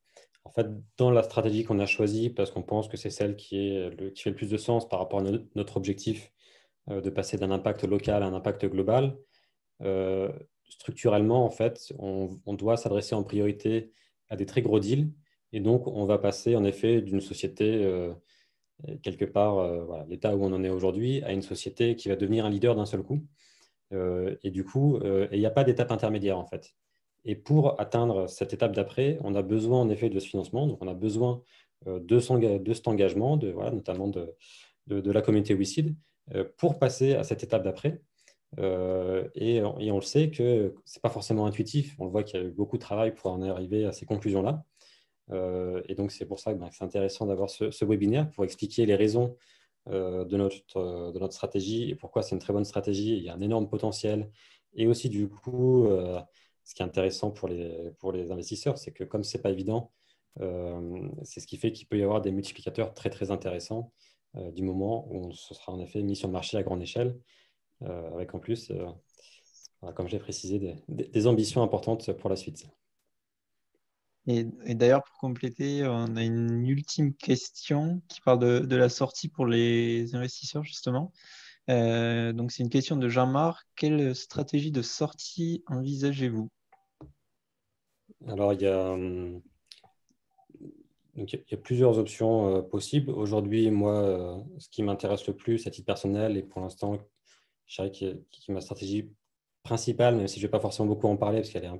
fait dans la stratégie qu'on a choisie parce qu'on pense que c'est celle qui fait le plus de sens par rapport à notre objectif de passer d'un impact local à un impact global. Structurellement, en fait, on doit s'adresser en priorité à des très gros deals et donc on va passer en effet d'une société quelque part, voilà, l'état où on en est aujourd'hui, à une société qui va devenir un leader d'un seul coup. Et du coup, il n'y a pas d'étape intermédiaire en fait. Et pour atteindre cette étape d'après, on a besoin en effet de ce financement. Donc, on a besoin de cet engagement, voilà, notamment de la communauté WICID, pour passer à cette étape d'après. Et on le sait que ce n'est pas forcément intuitif. On le voit qu'il y a eu beaucoup de travail pour en arriver à ces conclusions-là. Et donc, c'est pour ça que c'est intéressant d'avoir ce webinaire pour expliquer les raisons de notre stratégie et pourquoi c'est une très bonne stratégie. Il y a un énorme potentiel. Et aussi, du coup, ce qui est intéressant pour les investisseurs, c'est que comme ce n'est pas évident, c'est ce qui fait qu'il peut y avoir des multiplicateurs très, très intéressants du moment où ce sera en effet mis sur le marché à grande échelle, avec en plus, comme je l'ai précisé, des ambitions importantes pour la suite. Et d'ailleurs, pour compléter, on a une ultime question qui parle de la sortie pour les investisseurs, justement. Donc, c'est une question de Jean-Marc. Quelle stratégie de sortie envisagez-vous? Alors, il y a plusieurs options possibles. Aujourd'hui, moi, ce qui m'intéresse le plus à titre personnel et pour l'instant, je dirais qui est ma stratégie principale, même si je ne vais pas forcément beaucoup en parler parce qu'elle est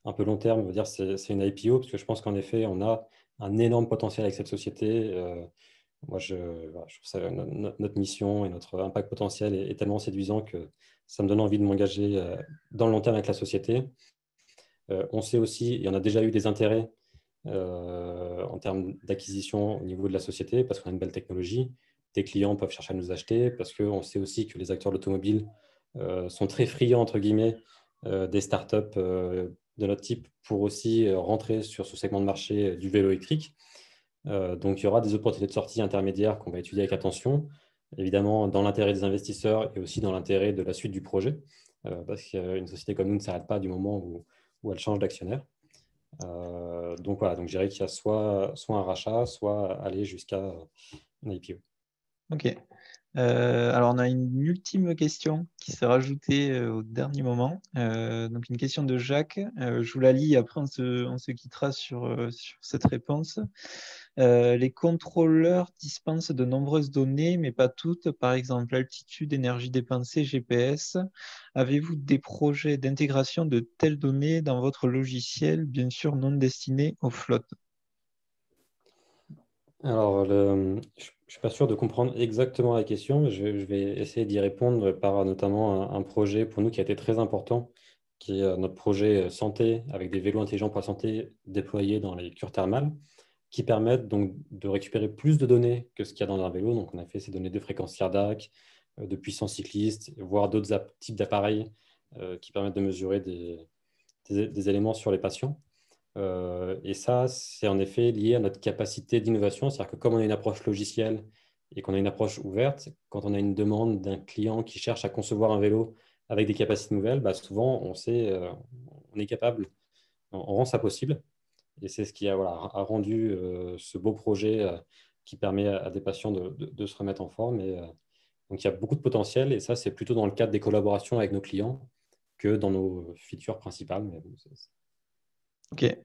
un peu long terme, on va dire c'est une IPO, parce que je pense qu'en effet, on a un énorme potentiel avec cette société. Moi, voilà, je trouve ça, notre mission et notre impact potentiel est tellement séduisant que ça me donne envie de m'engager dans le long terme avec la société. On sait aussi, il y en a déjà eu des intérêts en termes d'acquisition au niveau de la société parce qu'on a une belle technologie. Des clients peuvent chercher à nous acheter parce qu'on sait aussi que les acteurs de l'automobile sont très friands, entre guillemets, des startups de notre type pour aussi rentrer sur ce segment de marché du vélo électrique. Donc, il y aura des opportunités de sortie intermédiaires qu'on va étudier avec attention, évidemment dans l'intérêt des investisseurs et aussi dans l'intérêt de la suite du projet, parce qu'une société comme nous ne s'arrête pas du moment où elle change d'actionnaire. Donc, voilà, donc je dirais qu'il y a soit un rachat, soit aller jusqu'à une IPO. Ok. Alors, on a une ultime question qui s'est rajoutée au dernier moment. Donc, une question de Jacques. Je vous la lis et après on se quittera sur cette réponse. Les contrôleurs dispensent de nombreuses données, mais pas toutes. Par exemple, altitude, énergie dépensée, GPS. Avez-vous des projets d'intégration de telles données dans votre logiciel, bien sûr non destinés aux flottes? Alors, je ne suis pas sûr de comprendre exactement la question, mais je vais essayer d'y répondre par notamment un projet pour nous qui a été très important, qui est notre projet santé avec des vélos intelligents pour la santé déployés dans les cures thermales, qui permettent donc de récupérer plus de données que ce qu'il y a dans un vélo. Donc, on a fait ces données de fréquence cardiaque, de puissance cycliste, voire d'autres types d'appareils qui permettent de mesurer des éléments sur les patients. Et ça, c'est en effet lié à notre capacité d'innovation. C'est-à-dire que comme on a une approche logicielle et qu'on a une approche ouverte, quand on a une demande d'un client qui cherche à concevoir un vélo avec des capacités nouvelles, bah souvent, on est capable, on rend ça possible. Et c'est ce qui a rendu ce beau projet qui permet à des patients de se remettre en forme. Donc, il y a beaucoup de potentiel. Et ça, c'est plutôt dans le cadre des collaborations avec nos clients que dans nos features principales. Mais bon, Ok.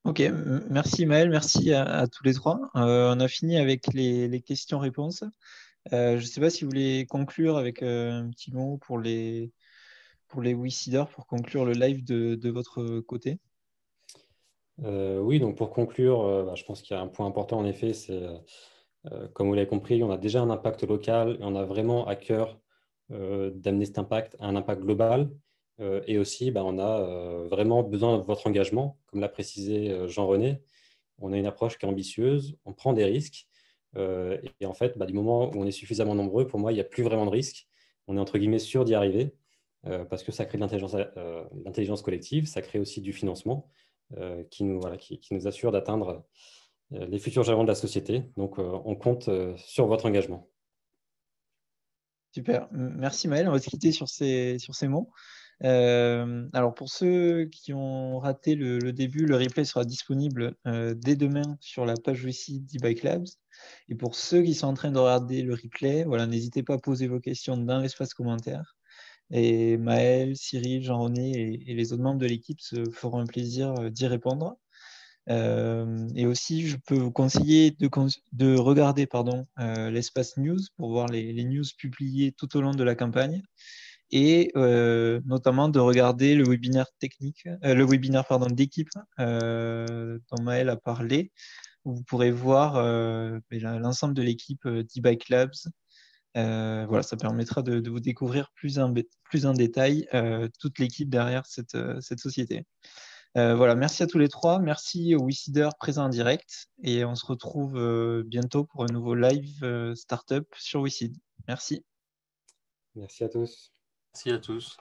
Ok, merci Maël, merci à tous les trois. On a fini avec les questions-réponses. Je ne sais pas si vous voulez conclure avec un petit mot pour les Wiciders, pour conclure le live de votre côté. Oui, donc pour conclure, je pense qu'il y a un point important en effet, c'est comme vous l'avez compris, on a déjà un impact local et on a vraiment à cœur d'amener cet impact à un impact global. Et aussi, on a vraiment besoin de votre engagement. Comme l'a précisé Jean-René, on a une approche qui est ambitieuse, on prend des risques. Et en fait, du moment où on est suffisamment nombreux, pour moi, il n'y a plus vraiment de risques. On est entre guillemets sûr d'y arriver parce que ça crée de l'intelligence collective, ça crée aussi du financement qui nous assure d'atteindre les futurs jalons de la société. Donc, on compte sur votre engagement. Super, merci Maël. On va se quitter sur ces mots. Alors pour ceux qui ont raté le début, le replay sera disponible dès demain sur la page aussi d'e-Bike Labs. Et pour ceux qui sont en train de regarder le replay, voilà, n'hésitez pas à poser vos questions dans l'espace commentaire. Et Maël, Cyril, Jean-René et les autres membres de l'équipe se feront un plaisir d'y répondre. Et aussi, je peux vous conseiller de regarder l'espace news pour voir les news publiées tout au long de la campagne et notamment de regarder le webinaire technique, d'équipe dont Maël a parlé, où vous pourrez voir l'ensemble de l'équipe d'e-Bike Labs. Voilà, ça permettra de vous découvrir plus en détail toute l'équipe derrière cette société. Voilà, merci à tous les trois. Merci aux Wiciders présents en direct. Et on se retrouve bientôt pour un nouveau live startup sur Wicid. Merci. Merci à tous. Merci à tous.